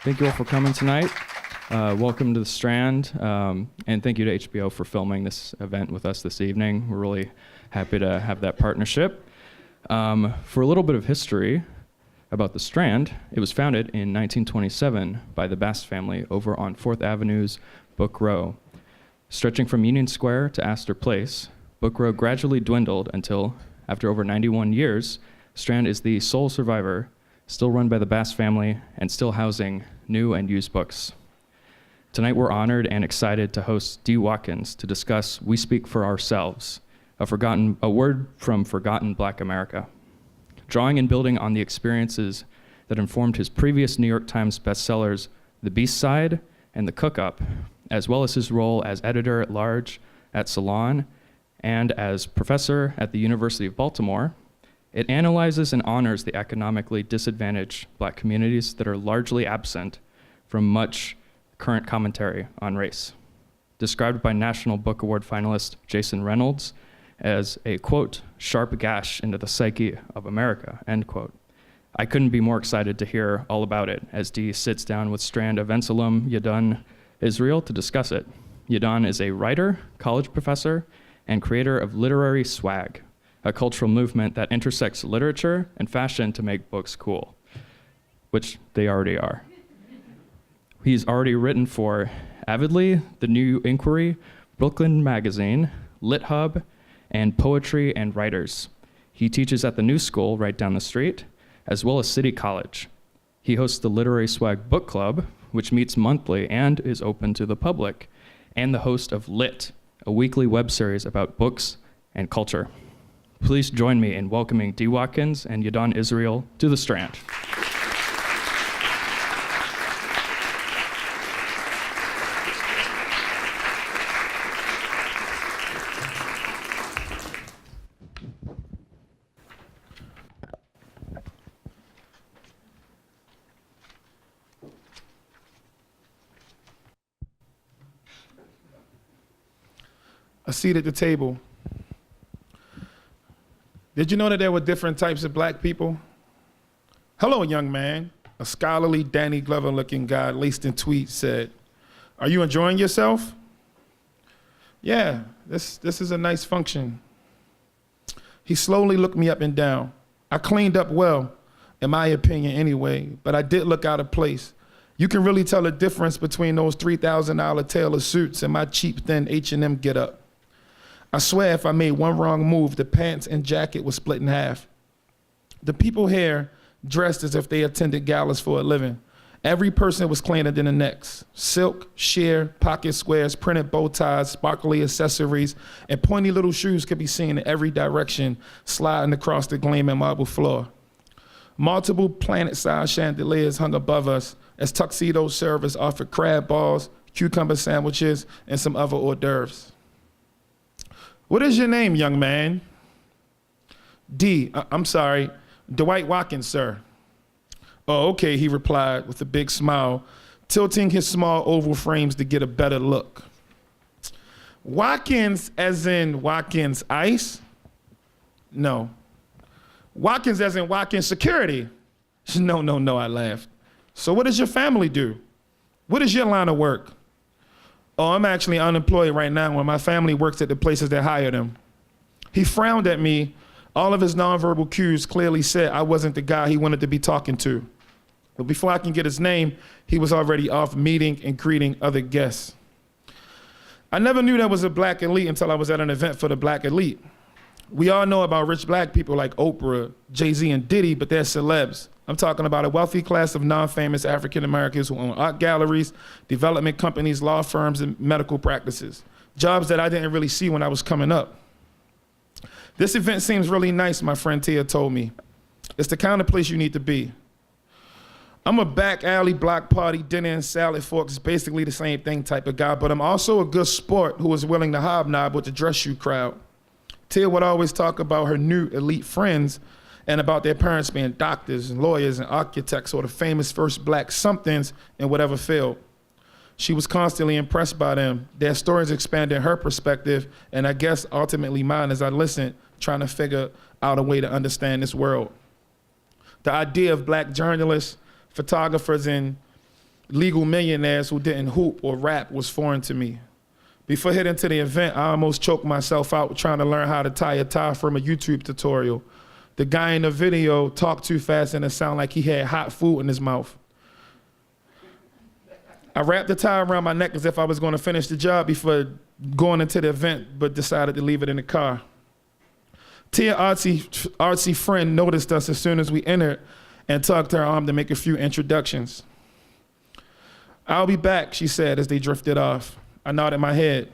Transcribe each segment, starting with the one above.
Thank you all for coming tonight. Welcome to the Strand, and thank you to HBO for filming this event with us this evening. We're really happy to have that partnership. For a little bit of history about the Strand, it was founded in 1927 by the Bass family over on 4th Avenue's Book Row. Stretching from Union Square to Astor Place, Book Row gradually dwindled until, after over 91 years, Strand is the sole survivor, still run by the Bass family and still housing new and used books. Tonight we're honored and excited to host D. Watkins to discuss We Speak for Ourselves, a word from forgotten Black America. Drawing and building on the experiences that informed his previous New York Times bestsellers, The Beast Side and The Cook-Up, as well as his role as editor-at-large at Salon and as professor at the University of Baltimore, it analyzes and honors the economically disadvantaged Black communities that are largely absent from much current commentary on race. Described by National Book Award finalist Jason Reynolds as a, quote, sharp gash into the psyche of America, end quote. I couldn't be more excited to hear all about it as Dee sits down with Strand events alum Yahdon Israel to discuss it. Yahdon is a writer, college professor, and creator of Literary Swag, a cultural movement that intersects literature and fashion to make books cool, which they already are. He's already written for Avidly, The New Inquiry, Brooklyn Magazine, Lit Hub, and Poetry and Writers. He teaches at the New School right down the street, as well as City College. He hosts the Literary Swag Book Club, which meets monthly and is open to the public, and the host of Lit, a weekly web series about books and culture. Please join me in welcoming D. Watkins and Yahdon Israel to the Strand. A seat at the table. Did you know that there were different types of Black people? Hello, young man. A scholarly Danny Glover-looking guy laced in tweeds said, "Are you enjoying yourself?" "Yeah, this is a nice function." He slowly looked me up and down. I cleaned up well, in my opinion anyway, but I did look out of place. You can really tell the difference between those $3,000 tailor suits and my cheap, thin H&M getup. I swear if I made one wrong move, the pants and jacket was split in half. The people here dressed as if they attended galas for a living. Every person was cleaner than the next. Silk, sheer, pocket squares, printed bow ties, sparkly accessories, and pointy little shoes could be seen in every direction, sliding across the gleaming marble floor. Multiple planet-sized chandeliers hung above us as tuxedo servers offered crab balls, cucumber sandwiches, and some other hors d'oeuvres. "What is your name, young man?" I'm sorry, Dwight Watkins, sir." "Oh, okay," he replied with a big smile, tilting his small oval frames to get a better look. "Watkins as in Watkins Ice?" "No." "Watkins as in Watkins Security?" No, I laughed. "So what does your family do? What is your line of work?" "Oh, I'm actually unemployed right now when my family works at the places that hire them." He frowned at me. All of his nonverbal cues clearly said I wasn't the guy he wanted to be talking to. But before I can get his name, he was already off meeting and greeting other guests. I never knew there was a Black elite until I was at an event for the Black elite. We all know about rich Black people like Oprah, Jay-Z, and Diddy, but they're celebs. I'm talking about a wealthy class of non-famous African Americans who own art galleries, development companies, law firms, and medical practices. Jobs that I didn't really see when I was coming up. "This event seems really nice," my friend Tia told me. "It's the kind of place you need to be." I'm a back alley block party, dinner and salad forks, basically the same thing type of guy, but I'm also a good sport who is willing to hobnob with the dress shoe crowd. Tia would always talk about her new elite friends and about their parents being doctors and lawyers and architects or the famous first Black somethings in whatever field. She was constantly impressed by them. Their stories expanded her perspective, and I guess ultimately mine as I listened, trying to figure out a way to understand this world. The idea of Black journalists, photographers, and legal millionaires who didn't hoop or rap was foreign to me. Before heading to the event, I almost choked myself out trying to learn how to tie a tie from a YouTube tutorial. The guy in the video talked too fast and it sounded like he had hot food in his mouth. I wrapped the tie around my neck as if I was going to finish the job before going into the event, but decided to leave it in the car. Tia, artsy friend, noticed us as soon as we entered and tugged her arm to make a few introductions. "I'll be back," she said as they drifted off. I nodded my head.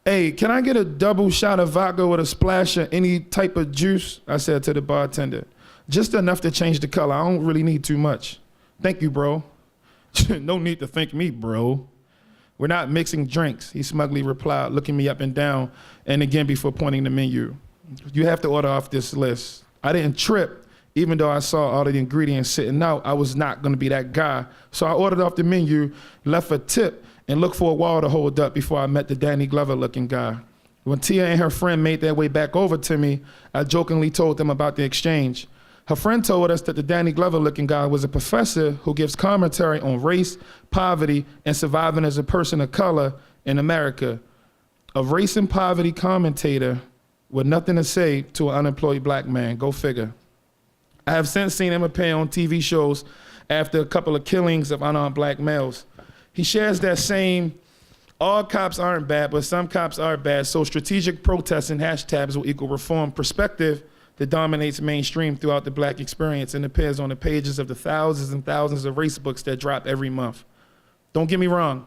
"Hey, can I get a double shot of vodka with a splash of any type of juice?" I said to the bartender. "Just enough to change the color. I don't really need too much." "Thank you, bro." "No need to thank me, bro. We're not mixing drinks," he smugly replied, looking me up and down, and again before pointing the menu. "You have to order off this list." I didn't trip. Even though I saw all of the ingredients sitting out, I was not gonna be that guy. So I ordered off the menu, left a tip, and looked for a wall to hold up before I met the Danny Glover looking guy. When Tia and her friend made their way back over to me, I jokingly told them about the exchange. Her friend told us that the Danny Glover looking guy was a professor who gives commentary on race, poverty, and surviving as a person of color in America. A race and poverty commentator with nothing to say to an unemployed black man. Go figure. I have since seen him appear on TV shows after a couple of killings of unarmed black males. He shares that same, all cops aren't bad, but some cops are bad, so strategic protests and hashtags will equal reform perspective that dominates mainstream throughout the black experience and appears on the pages of the thousands and thousands of race books that drop every month. Don't get me wrong,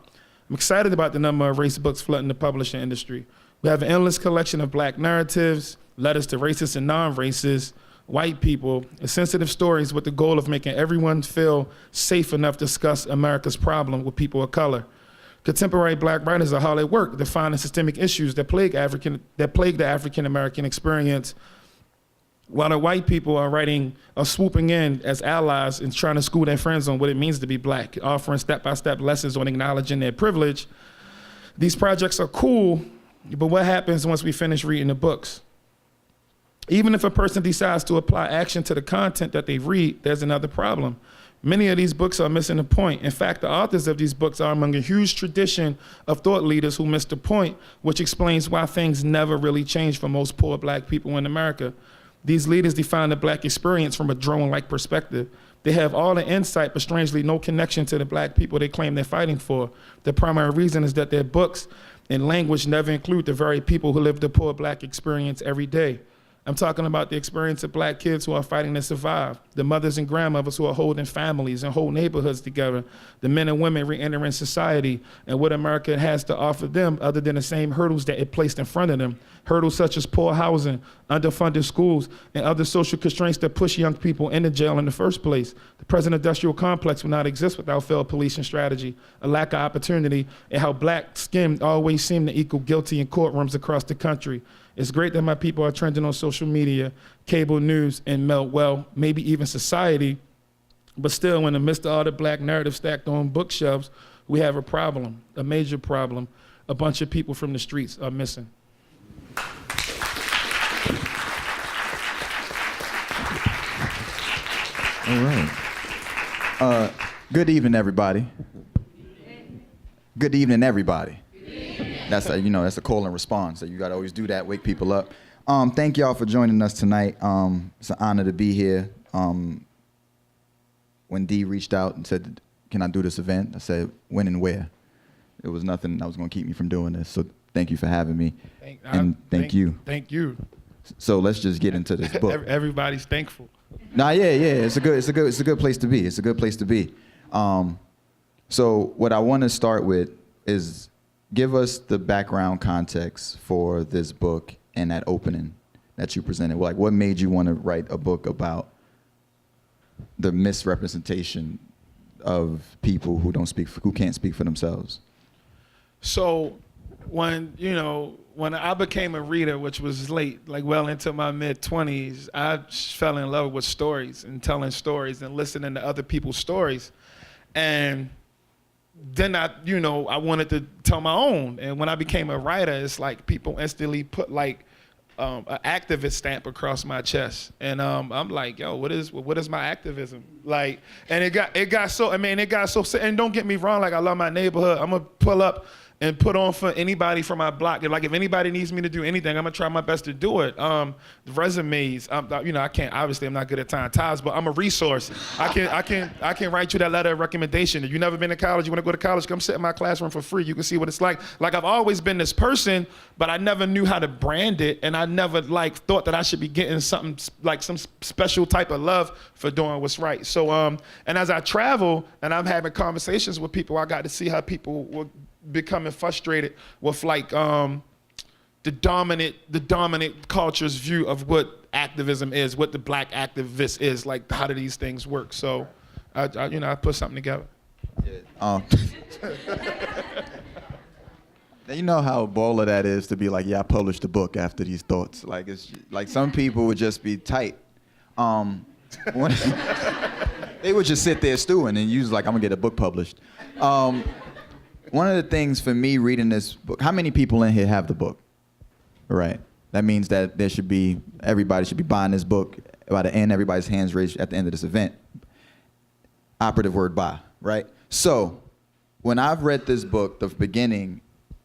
I'm excited about the number of race books flooding the publishing industry. We have an endless collection of black narratives, letters to racists and non-racists, white people, and sensitive stories with the goal of making everyone feel safe enough to discuss America's problem with people of color. Contemporary black writers are hard at work defining systemic issues that plague the African American experience, while the white people are swooping in as allies and trying to school their friends on what it means to be black, offering step-by-step lessons on acknowledging their privilege. These projects are cool, but what happens once we finish reading the books? Even if a person decides to apply action to the content that they read, there's another problem. Many of these books are missing the point. In fact, the authors of these books are among a huge tradition of thought leaders who missed the point, which explains why things never really change for most poor black people in America. These leaders define the black experience from a drone-like perspective. They have all the insight, but strangely no connection to the black people they claim they're fighting for. The primary reason is that their books and language never include the very people who live the poor black experience every day. I'm talking about the experience of black kids who are fighting to survive, the mothers and grandmothers who are holding families and whole neighborhoods together, the men and women re-entering society, and what America has to offer them other than the same hurdles that it placed in front of them. Hurdles such as poor housing, underfunded schools, and other social constraints that push young people into jail in the first place. The present industrial complex would not exist without failed policing strategy, a lack of opportunity, and how black skin always seem to equal guilty in courtrooms across the country. It's great that my people are trending on social media, cable news, and maybe even society, but still in the midst of all the black narrative stacked on bookshelves, we have a problem, a major problem. A bunch of people from the streets are missing. All right. Good evening, everybody. Good evening, everybody. That's that's a call and response. So you got to always do that, wake people up. Thank y'all for joining us tonight. It's an honor to be here. When Dee reached out and said, "Can I do this event?" I said, "When and where?" It was nothing that was going to keep me from doing this. So thank you for having me. Thank you. Thank you. So let's just get into this book. Everybody's thankful. Nah, yeah. It's a good place to be. It's a good place to be. So what I want to start with is give us the background context for this book and that opening that you presented. Like, what made you want to write a book about the misrepresentation of people who can't speak for themselves? So when I became a reader, which was late, like well into my mid-20s, I fell in love with stories and telling stories and listening to other people's stories. And then I wanted to tell my own. And when I became a writer, it's like people instantly put like an activist stamp across my chest, and I'm like, yo, what is my activism? Like, and it got so, and don't get me wrong, like I love my neighborhood. I'm gonna pull up and put on for anybody from my block. Like if anybody needs me to do anything, I'm gonna try my best to do it. Resumes, I can't, obviously I'm not good at tying ties, but I'm a resource. I can write you that letter of recommendation. If you've never been to college, you wanna go to college, come sit in my classroom for free. You can see what it's like. Like I've always been this person, but I never knew how to brand it, and I never like thought that I should be getting something like some special type of love for doing what's right. So, and as I travel and I'm having conversations with people, I got to see how people were becoming frustrated with like the dominant culture's view of what activism is, what the black activist is, like how do these things work. So I put something together. Yeah. Now, you know how baller that is to be like, yeah, I published a book after these thoughts. Like it's like some people would just be tight. They would just sit there stewing and use like, I'm gonna get a book published. One of the things for me reading this book, how many people in here have the book? Right. That means that everybody should be buying this book. By the end, everybody's hands raised at the end of this event. Operative word buy, right? So when I've read this book, the beginning,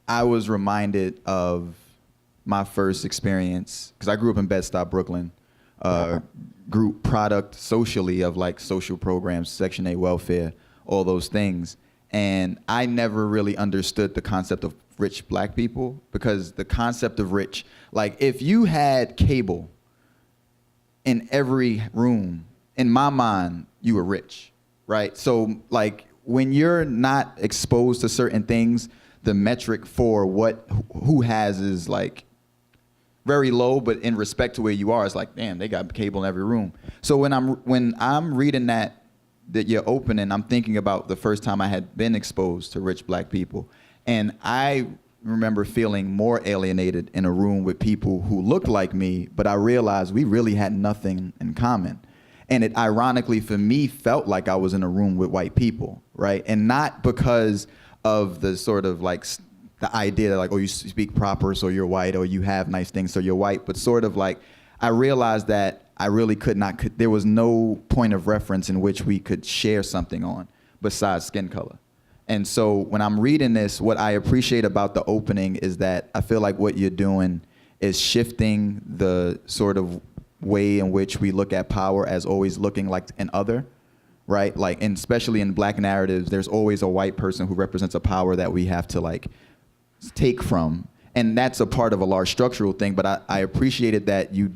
I was reminded of my first experience, because I grew up in Bed-Stuy, Brooklyn, group product socially of like social programs, Section 8 welfare, all those things. And I never really understood the concept of rich black people, because the concept of rich, like if you had cable in every room, in my mind, you were rich, right? So like when you're not exposed to certain things, the metric for who has is like very low, but in respect to where you are, it's like, damn, they got cable in every room. So when I'm reading that you're opening, I'm thinking about the first time I had been exposed to rich black people. And I remember feeling more alienated in a room with people who looked like me, but I realized we really had nothing in common. And it ironically for me felt like I was in a room with white people, right? And not because of the sort of like the idea that like, oh, you speak proper, so you're white, or you have nice things, so you're white, but sort of like, I realized that I really there was no point of reference in which we could share something on besides skin color. And so when I'm reading this, what I appreciate about the opening is that I feel like what you're doing is shifting the sort of way in which we look at power as always looking like an other, right? Like, and especially in black narratives, there's always a white person who represents a power that we have to like take from. And that's a part of a large structural thing, but I appreciated that you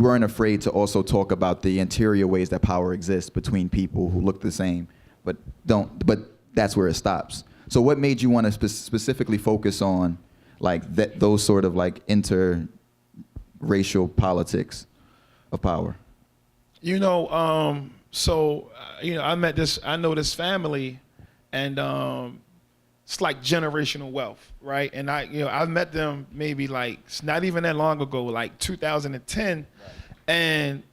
weren't afraid to also talk about the interior ways that power exists between people who look the same, but that's where it stops. So what made you want to specifically focus on like those sort of like interracial politics of power? I know this family, and it's like generational wealth, right? And I met them maybe like, it's not even that long ago, like 2010. Right. And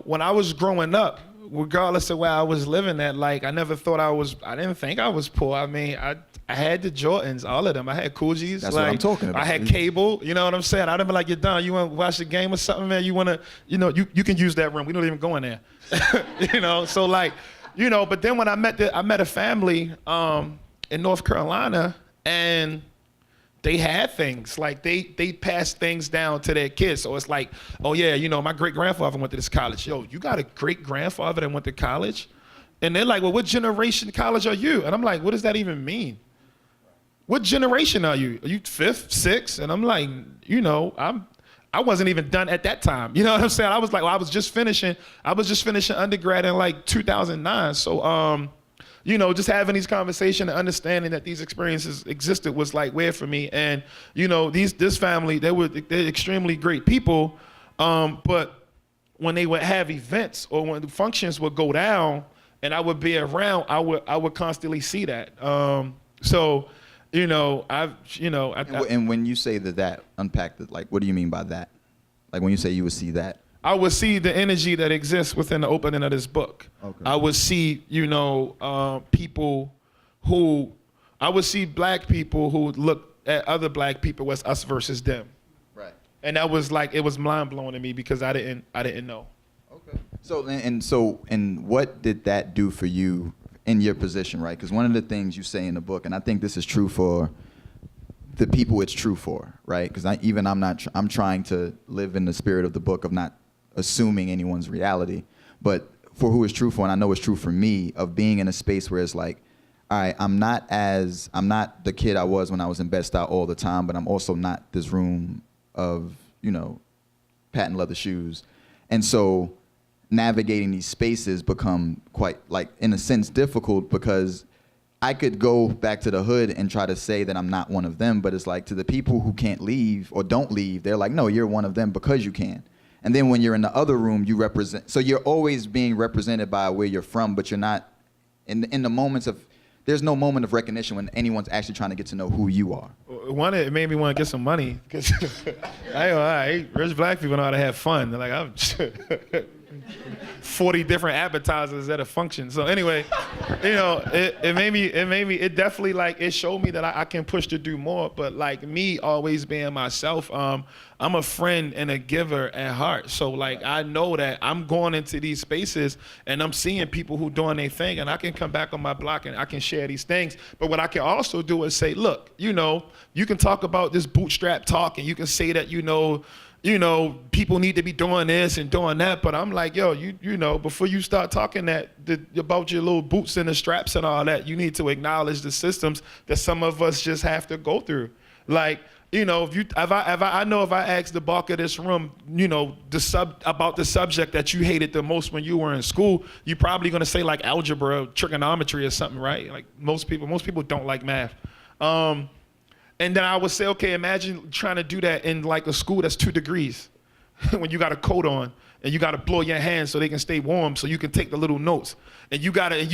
when I was growing up, regardless of where I was living at, like I didn't think I was poor. I mean, I had the Jordans, all of them. I had Coogis. That's like, what I'm talking about. I had cable, you know what I'm saying? I'd have been like, you're done. You want to watch the game or something, man? You want to, you can use that room. We don't even go in there. So like, but then when I met a family in North Carolina, and they had things like they passed things down to their kids. So it's like, oh yeah, my great grandfather went to this college. Yo, you got a great grandfather that went to college? And they're like, well, what generation college are you? And I'm like, what does that even mean? What generation are you? Are you fifth, sixth? And I'm like, I wasn't even done at that time. You know what I'm saying? I was like, well, I was just finishing undergrad in like 2009. So just having these conversations and understanding that these experiences existed was like weird for me. And this family, they're extremely great people, but when they would have events or when the functions would go down and I would be around, I would constantly see that. And when you say that, unpack it. Like, what do you mean by that? Like when you say you would see that. I would see the energy that exists within the opening of this book. Okay. I would see, black people who look at other black people as us versus them. Right. And that was like, it was mind blowing to me because I didn't know. Okay. And what did that do for you in your position, right? Because one of the things you say in the book, and I think this is true for the people it's true for, right? Because I'm trying to live in the spirit of the book of not assuming anyone's reality, but for who it's true for, and I know it's true for me, of being in a space where it's like, all right, I'm not the kid I was when I was in Bed-Stuy all the time, but I'm also not this room of, patent leather shoes. And so navigating these spaces become quite, like, in a sense, difficult, because I could go back to the hood and try to say that I'm not one of them, but it's like, to the people who can't leave or don't leave, they're like, no, you're one of them because you can. And then when you're in the other room, you represent, so you're always being represented by where you're from, but you're not, in the moments of, there's no moment of recognition when anyone's actually trying to get to know who you are. One, it made me want to get some money, because rich black people know how to have fun. They're like, I'm 40 different appetizers at a function. So anyway, it definitely, like, it showed me that I can push to do more. But like me always being myself, I'm a friend and a giver at heart. So like, I know that I'm going into these spaces and I'm seeing people who doing their thing, and I can come back on my block and I can share these things. But what I can also do is say, look, you can talk about this bootstrap talk, and you can say that, people need to be doing this and doing that, but I'm like, yo, before you start talking about your little boots and the straps and all that, you need to acknowledge the systems that some of us just have to go through. Like, if I asked the bulk of this room, about the subject that you hated the most when you were in school, you're probably gonna say like algebra, trigonometry, or something, right? Like most people don't like math. And then I would say, okay, imagine trying to do that in like a school that's 2 degrees when you got a coat on and you got to blow your hands so they can stay warm so you can take the little notes. And you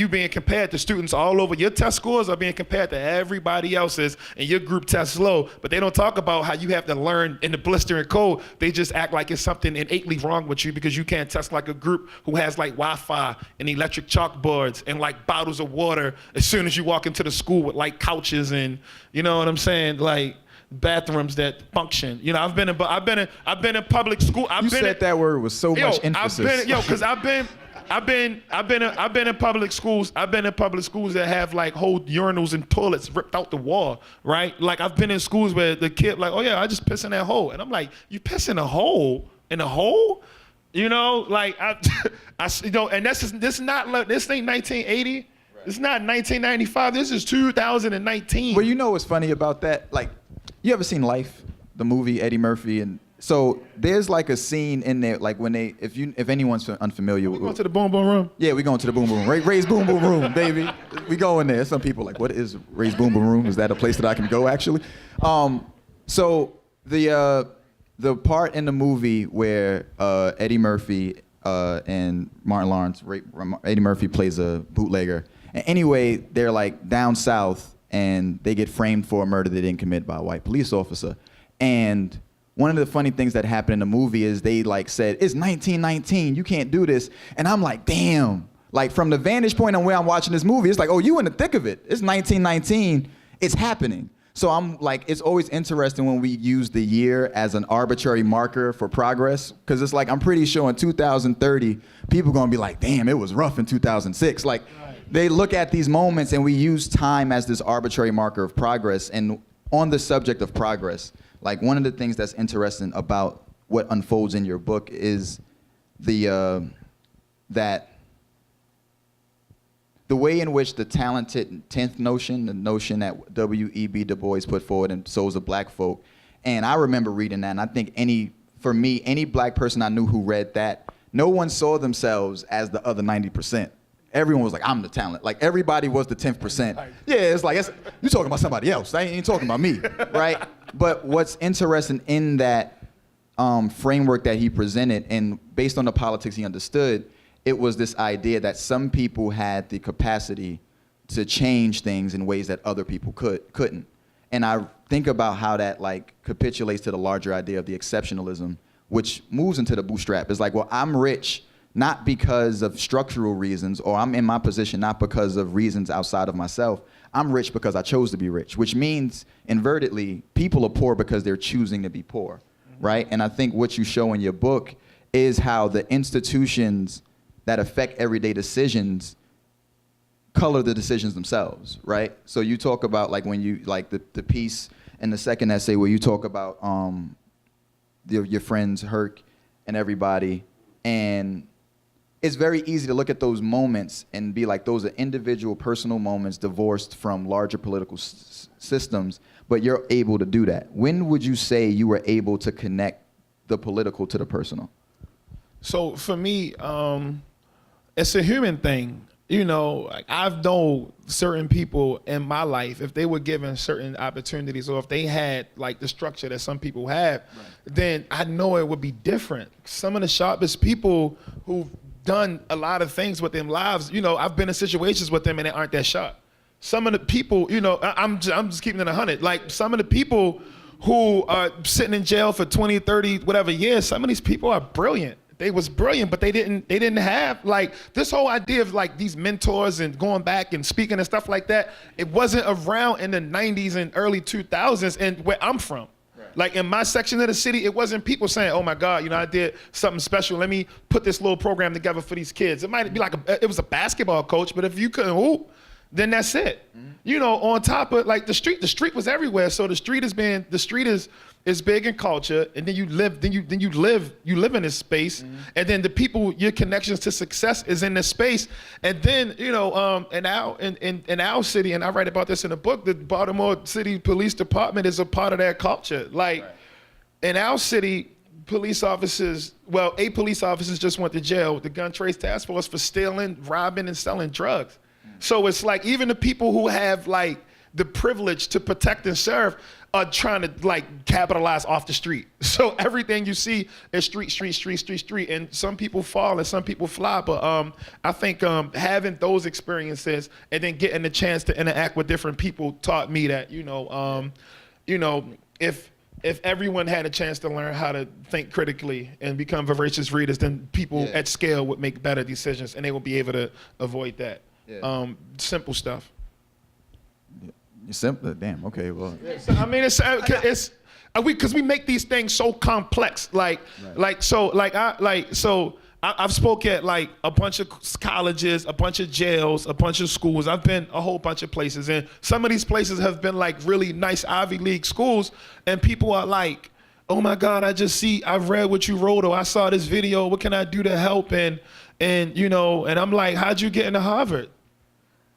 being compared to students all over. Your test scores are being compared to everybody else's, and your group tests low. But they don't talk about how you have to learn in the blistering cold. They just act like it's something innately wrong with you because you can't test like a group who has like Wi-Fi and electric chalkboards and like bottles of water as soon as you walk into the school with like couches and, you know what I'm saying, like bathrooms that function. I've been in public school. You said that word with so much emphasis. Because I've been in public schools. I've been in public schools that have like whole urinals and toilets ripped out the wall, right? Like I've been in schools where the kid like, oh yeah, I just piss in that hole, and I'm like, you piss in a hole? In a hole? Like and this ain't 1980. Right. It's not 1995. This is 2019. Well, what's funny about that? Like, you ever seen Life, the movie, Eddie Murphy? And so there's like a scene in there, like when if anyone's unfamiliar. We going to the boom boom room? Yeah, we going to the boom boom room. Ray's boom boom room, baby. We go in there. Some people are like, what is Ray's boom boom room? Is that a place that I can go actually? So the part in the movie where Eddie Murphy and Martin Lawrence, Eddie Murphy plays a bootlegger. And anyway, they're like down south, and they get framed for a murder they didn't commit by a white police officer. And one of the funny things that happened in the movie is they like said, it's 1919, you can't do this. And I'm like, damn. Like from the vantage point on where I'm watching this movie, it's like, oh, you in the thick of it. It's 1919, it's happening. So I'm like, it's always interesting when we use the year as an arbitrary marker for progress. Cause it's like, I'm pretty sure in 2030, people gonna be like, damn, it was rough in 2006. Like, they look at these moments and we use time as this arbitrary marker of progress. And on the subject of progress, like one of the things that's interesting about what unfolds in your book is the way in which the talented 10th notion, the notion that W.E.B. Du Bois put forward in Souls of Black Folk. And I remember reading that, and I think any black person I knew who read that, no one saw themselves as the other 90%. Everyone was like, I'm the talent. Like, everybody was the 10%. Yeah, it's like, you're talking about somebody else. I ain't talking about me, right? But what's interesting in that framework that he presented, and based on the politics he understood, it was this idea that some people had the capacity to change things in ways that other people couldn't. And I think about how that like capitulates to the larger idea of the exceptionalism, which moves into the bootstrap. It's like, well, I'm rich not because of structural reasons, or I'm in my position not because of reasons outside of myself. I'm rich because I chose to be rich, which means, invertedly, people are poor because they're choosing to be poor, right? And I think what you show in your book is how the institutions that affect everyday decisions color the decisions themselves, right? So you talk about like when you like the piece in the second essay where you talk about your friends Herc and everybody, and it's very easy to look at those moments and be like those are individual personal moments divorced from larger political systems, but you're able to do that. When would you say you were able to connect the political to the personal? So for me, it's a human thing. You know, like I've known certain people in my life, if they were given certain opportunities or if they had like the structure that some people have, then I know it would be different. Some of the sharpest people who've done a lot of things with their lives, you know, I've been in situations with them and they aren't that sharp. Some of the people, you know, I'm just keeping it 100. Like some of the people who are sitting in jail for 20, 30, whatever years, some of these people are brilliant. They was brilliant, but they didn't have like this whole idea of like these mentors and going back and speaking and stuff like that. It wasn't around in the 90s and early 2000s and where I'm from. Right. Like in my section of the city, it wasn't people saying, oh my God, you know, I did something special. Let me put this little program together for these kids. It might be like, it was a basketball coach, but if you couldn't hoop, then that's it. Mm-hmm. You know, on top of like the street was everywhere. So the street is big in culture, and then you live in this space, mm-hmm. and then the people, your connections to success is in this space, and then you know, in our city, and I write about this in the book, the Baltimore City Police Department is a part of that culture. Like in our city, police officers, well, 8 police officers just went to jail with the Gun Trace Task Force for stealing, robbing, and selling drugs. So it's like even the people who have like the privilege to protect and serve are trying to like capitalize off the street. So everything you see is street, and some people fall and some people fly. But I think having those experiences and then getting the chance to interact with different people taught me that if everyone had a chance to learn how to think critically and become voracious readers, then people at scale would make better decisions and they will be able to avoid that. Yeah. Simple stuff. Simple, damn. Okay, well. I mean, it's because we make these things so complex. I've spoke at like a bunch of colleges, a bunch of jails, a bunch of schools. I've been a whole bunch of places, and some of these places have been like really nice Ivy League schools, and people are like, "Oh my God, I read what you wrote, or I saw this video. What can I do to help?" And I'm like, "How'd you get into Harvard?"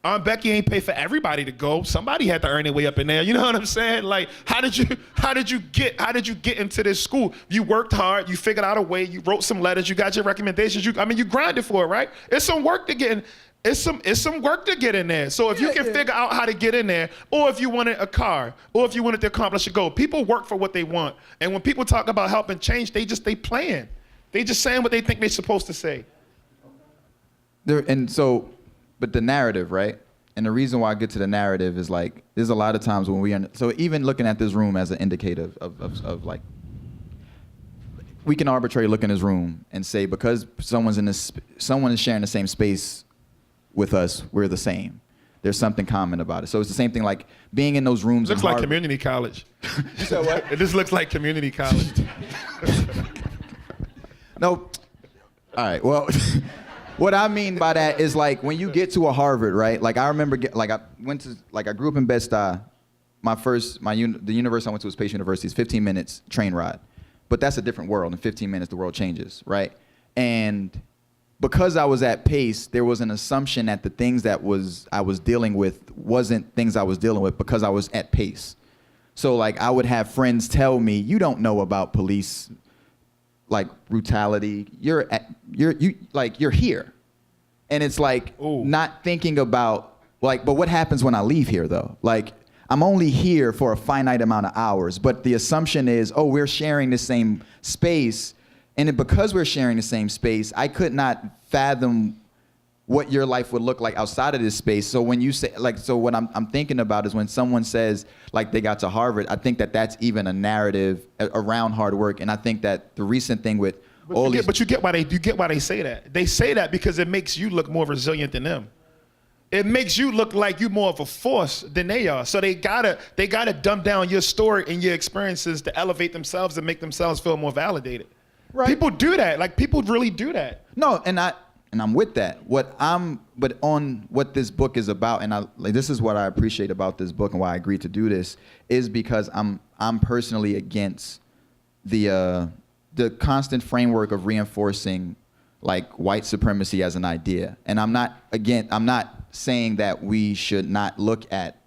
Aunt Becky ain't pay for everybody to go. Somebody had to earn their way up in there. You know what I'm saying? Like, how did you get into this school? You worked hard. You figured out a way. You wrote some letters. You got your recommendations. You grinded for it, right? It's some work to get in. It's some work to get in there. So if you can figure out how to get in there, or if you wanted a car, or if you wanted to accomplish a goal, people work for what they want. And when people talk about helping change, they playing. They just saying what they think they're supposed to say. But the narrative, right? And the reason why I get to the narrative is like, there's a lot of times when so even looking at this room as an indicator of like, we can arbitrarily look in this room and say, because someone is sharing the same space with us, we're the same. There's something common about it. So it's the same thing like being in those rooms. Looks like community college. You said what? It just looks like community college. No. All right, well. What I mean by that is like when you get to a Harvard, right? Like I remember, I grew up in Bed-Stuy. The university I went to was Pace University. It's 15 minutes train ride, but that's a different world. In 15 minutes, the world changes, right? And because I was at Pace, there was an assumption that the things that I was dealing with wasn't things I was dealing with because I was at Pace. So like I would have friends tell me, "You don't know about police like brutality. You're here." And it's like not thinking about like, but what happens when I leave here though? Like I'm only here for a finite amount of hours, but the assumption is, we're sharing the same space. And because we're sharing the same space, I could not fathom what your life would look like outside of this space. So when you say so what I'm thinking about is when someone says like they got to Harvard, I think that that's even a narrative around hard work. And I think that the recent thing with you get why they say that. They say that because it makes you look more resilient than them. it makes you look like you're more of a force than they are. So they gotta dumb down your story and your experiences to elevate themselves and make themselves feel more validated. Right. People do that. Like, people really do that. No, and I'm with that. But on what this book is about, and this is what I appreciate about this book and why I agreed to do this, is because I'm personally against the constant framework of reinforcing like white supremacy as an idea. And I'm not saying that we should not look at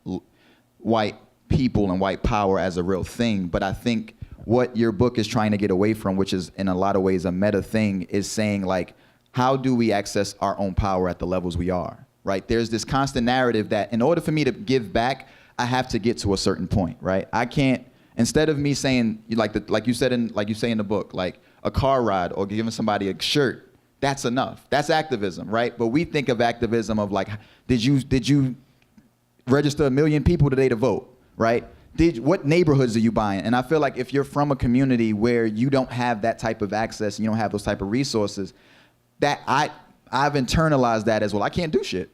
white people and white power as a real thing, but I think what your book is trying to get away from, which is in a lot of ways a meta thing, is saying like, how do we access our own power at the levels we are, right? There's this constant narrative that in order for me to give back, I have to get to a certain point, right? I can't, instead of me saying, like you say in the book, like a car ride or giving somebody a shirt, that's enough. That's activism, right? But we think of activism of like, did you register 1 million people today to vote, right? What neighborhoods are you buying? And I feel like if you're from a community where you don't have that type of access, and you don't have those type of resources, that I've internalized that as, well, I can't do shit.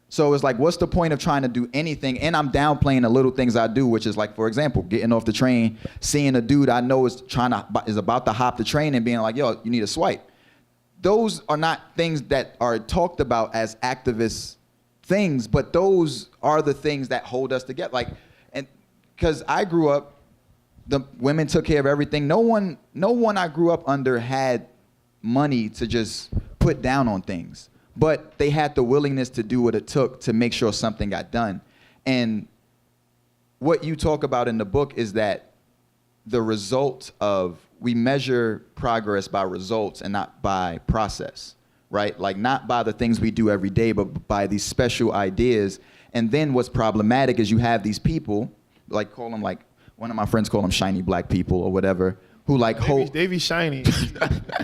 So it's like, what's the point of trying to do anything? And I'm downplaying the little things I do, which is like, for example, getting off the train, seeing a dude I know is about to hop the train and being like, yo, you need a swipe. Those are not things that are talked about as activist things, but those are the things that hold us together. Like, and because I grew up, the women took care of everything. No one I grew up under had money to just put down on things, but they had the willingness to do what it took to make sure something got done. And what you talk about in the book is that the result of, we measure progress by results and not by process, right? Like, not by the things we do every day, but by these special ideas. And then what's problematic is you have these people, like, call them, like, one of my friends call them shiny black people or whatever, who like hold. They be shiny,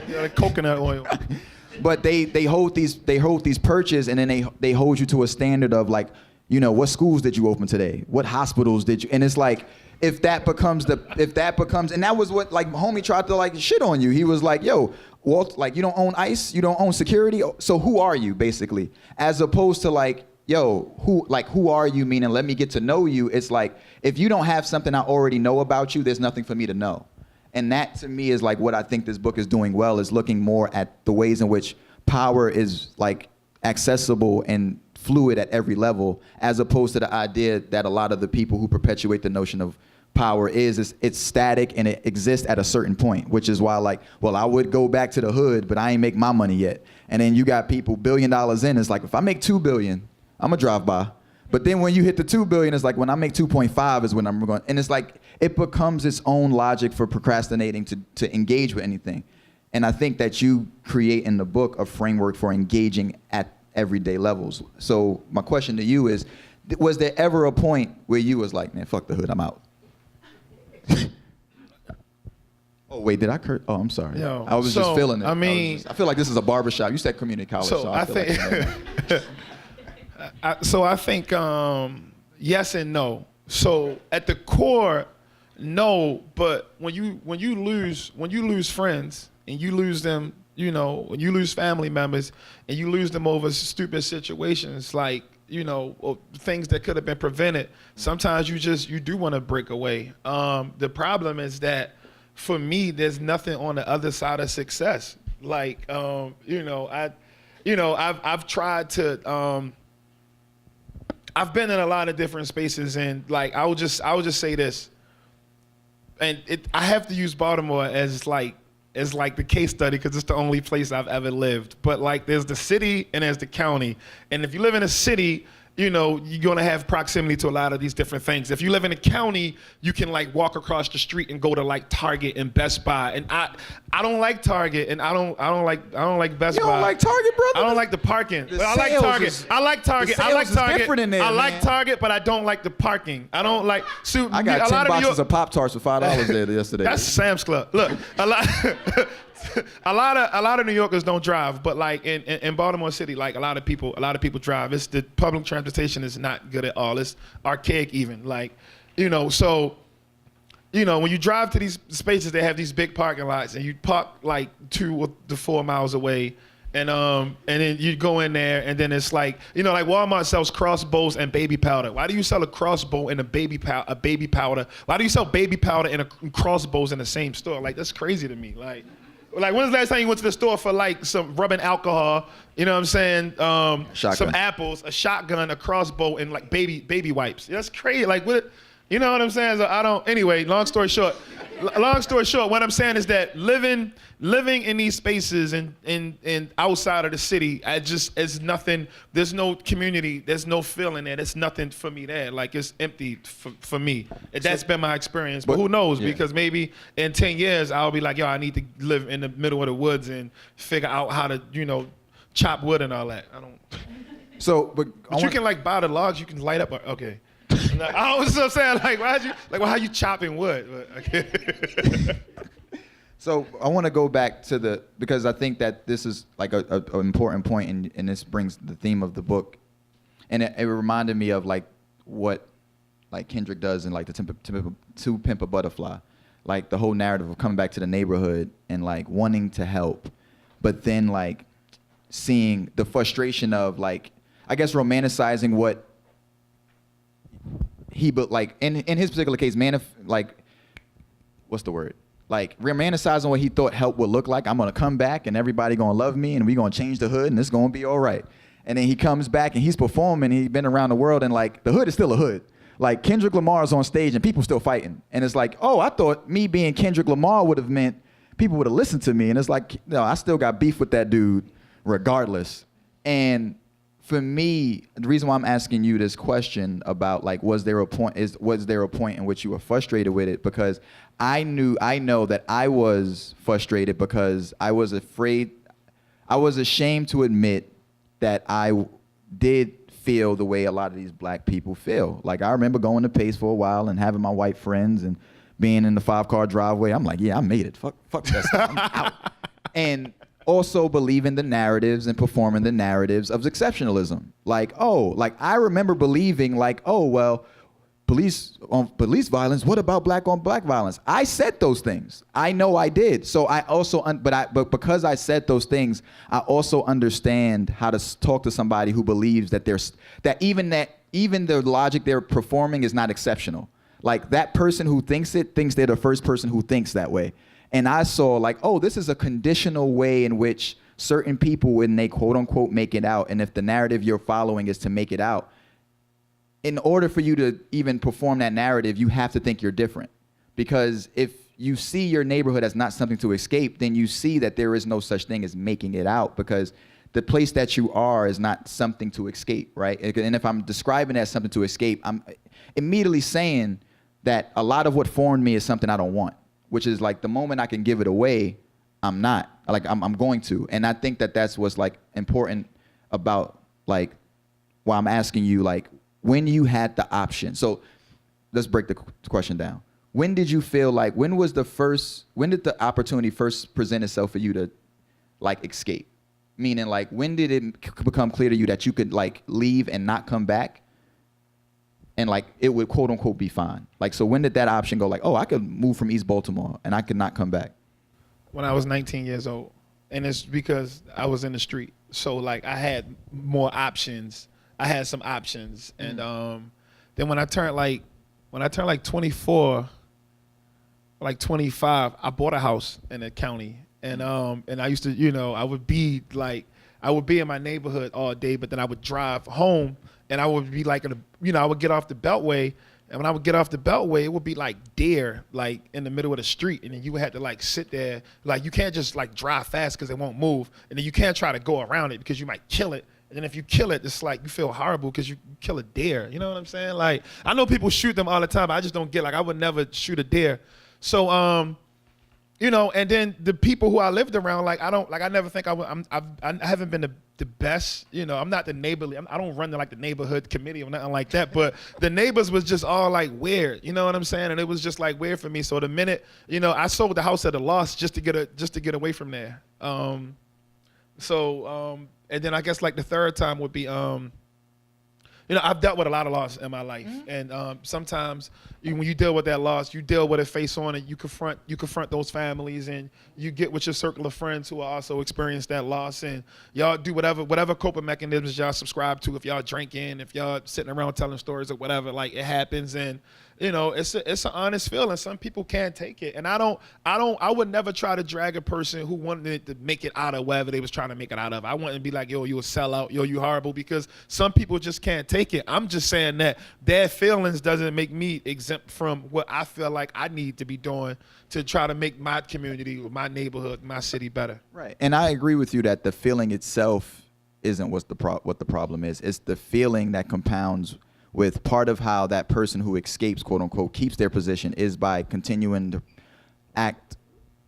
like coconut oil. But they hold these perches, and then they hold you to a standard of like, you know, what schools did you open today? What hospitals did you? And it's like, if that becomes, and that was what, like, homie tried to like shit on you. He was like, yo, Walt, like, you don't own ICE, you don't own security, so who are you, basically? As opposed to like, yo, who are you, meaning let me get to know you. It's like, if you don't have something I already know about you, there's nothing for me to know. And that to me is like what I think this book is doing well, is looking more at the ways in which power is like accessible and fluid at every level, as opposed to the idea that a lot of the people who perpetuate the notion of power is it's static and it exists at a certain point, which is why, like, well, I would go back to the hood, but I ain't make my money yet. And then you got people $1 billion in, it's like, if I make $2 billion, I'm gonna drive by. But then when you hit the $2 billion, it's like, when I make 2.5 is when I'm going, and it's like, it becomes its own logic for procrastinating to engage with anything. And I think that you create in the book a framework for engaging at everyday levels. So my question to you is, was there ever a point where you was like, man, fuck the hood, I'm out? Oh, wait, did I curse? Oh, I'm sorry. Yo, I was just feeling it. I mean, I feel like this is a barbershop. You said community college, so I feel think, I think yes and no. So at the core, no. But when you lose friends and you lose them, you know, when you lose family members and you lose them over stupid situations, like, you know, or things that could have been prevented, sometimes you do want to break away. The problem is that, for me, there's nothing on the other side of success. Like, I've tried to, I've been in a lot of different spaces, and like, I would just say this, and I have to use Baltimore as like the case study, because it's the only place I've ever lived. But like, there's the city and there's the county. And if you live in a city, you know, you're gonna have proximity to a lot of these different things. If you live in a county, you can like walk across the street and go to like Target and Best Buy. And I don't like Target, and I don't like Best Buy. You don't like Target, brother? I don't like the parking. But I like Target. I like Target. I like Target. I like Target, but I don't like the parking. I don't like. So I got 10 boxes of Pop-Tarts for $5 there yesterday. That's Sam's Club. Look, a lot of New Yorkers don't drive, but like in Baltimore City, like a lot of people drive. It's the public transportation is not good at all. It's archaic even. Like, you know, so, you know, when you drive to these spaces, they have these big parking lots, and you park like 2 to 4 miles away, and then you go in there, and then it's like, like Walmart sells crossbows and baby powder. Why do you sell a crossbow and a baby powder? Why do you sell baby powder and crossbows in the same store? Like, that's crazy to me. Like when's the last time you went to the store for like some rubbing alcohol? You know what I'm saying? Some apples, a shotgun, a crossbow, and like baby wipes. That's crazy. Like, what? You know what I'm saying? So I don't. Anyway, long story short, what I'm saying is that living in these spaces and outside of the city, it's nothing. There's no community. There's no feeling there. There's nothing for me there. Like, it's empty for me. That's been my experience. But who knows? Yeah. Because maybe in 10 years I'll be like, yo, I need to live in the middle of the woods and figure out how to, chop wood and all that. I don't. So, but you can like buy the logs. You can light up. Okay. I was so saying, how you chopping wood? Okay. So I want to go back to because I think that this is like an important point, and this brings the theme of the book, and it reminded me of like what like Kendrick does in like To Pimp a Butterfly, like the whole narrative of coming back to the neighborhood and like wanting to help, but then like seeing the frustration of like, I guess, romanticizing what but like in his particular case, what's the word? Like romanticizing what he thought help would look like. I'm gonna come back and everybody gonna love me and we gonna change the hood and it's gonna be all right. And then he comes back and he's performing. He's been around the world and like the hood is still a hood. Like Kendrick Lamar's on stage and people still fighting. And it's like, oh, I thought me being Kendrick Lamar would have meant people would have listened to me. And it's like, no, I still got beef with that dude regardless. And for me, the reason why I'm asking you this question about like, was there a point in which you were frustrated with it? Because I know that I was frustrated because I was ashamed to admit that I did feel the way a lot of these black people feel. Like, I remember going to Pace for a while and having my white friends and being in the 5-car driveway. I'm like, yeah, I made it. Fuck that stuff. I'm out. And also believing the narratives and performing the narratives of exceptionalism. Like, I remember believing like, oh, well, police violence, what about black on black violence? I said those things. I know I did. So I also, but because I said those things, I also understand how to talk to somebody who believes that even the logic they're performing is not exceptional. Like, that person who thinks they're the first person who thinks that way. And I saw like, oh, this is a conditional way in which certain people, when they quote unquote make it out, and if the narrative you're following is to make it out, in order for you to even perform that narrative, you have to think you're different. Because if you see your neighborhood as not something to escape, then you see that there is no such thing as making it out, because the place that you are is not something to escape, right? And if I'm describing it as something to escape, I'm immediately saying that a lot of what formed me is something I don't want. Which is like, the moment I can give it away, I'm going to. And I think that that's what's like important about like why I'm asking you, like, when you had the option. So let's break the question down. When did you feel like, when did the opportunity first present itself for you to like escape? Meaning like, when did it become clear to you that you could like leave and not come back? And like, it would quote unquote be fine. Like, so when did that option go like, oh, I could move from East Baltimore and I could not come back? When I was 19 years old. And it's because I was in the street. So like, I had more options. I had some options. And then when I turned like 24, like 25, I bought a house in the county. And I used to, I would be in my neighborhood all day, but then I would drive home. And I would be like, I would get off the Beltway. And when I would get off the Beltway, it would be like deer, like in the middle of the street. And then you would have to like sit there. Like, you can't just like drive fast because it won't move. And then you can't try to go around it because you might kill it. And then if you kill it, it's like you feel horrible because you kill a deer. You know what I'm saying? Like, I know people shoot them all the time, but I just don't get, like, I would never shoot a deer. So, and then the people who I lived around, like, I never think I haven't been the best, I'm not the neighborly, I don't run the neighborhood committee or nothing like that, but the neighbors was just all like weird, you know what I'm saying? And it was just like weird for me. So the minute, I sold the house at a loss just to get away from there. And then I guess like the third time would be, I've dealt with a lot of loss in my life, and sometimes when you deal with that loss, you deal with it face on, and you confront those families, and you get with your circle of friends who also experience that loss, and y'all do whatever coping mechanisms y'all subscribe to. If y'all drinking, if y'all sitting around telling stories or whatever, like it happens, and it's an honest feeling. Some people can't take it, and I would never try to drag a person who wanted to make it out of whatever they was trying to make it out of. I wouldn't be like, yo, you a sellout, yo, you horrible, because some people just can't take it. I'm just saying that their feelings doesn't make me exempt from what I feel like I need to be doing to try to make my community, my neighborhood, my city better. Right, and I agree with you that the feeling itself isn't what the problem is. It's the feeling that compounds with part of how that person who escapes, quote unquote, keeps their position is by continuing to act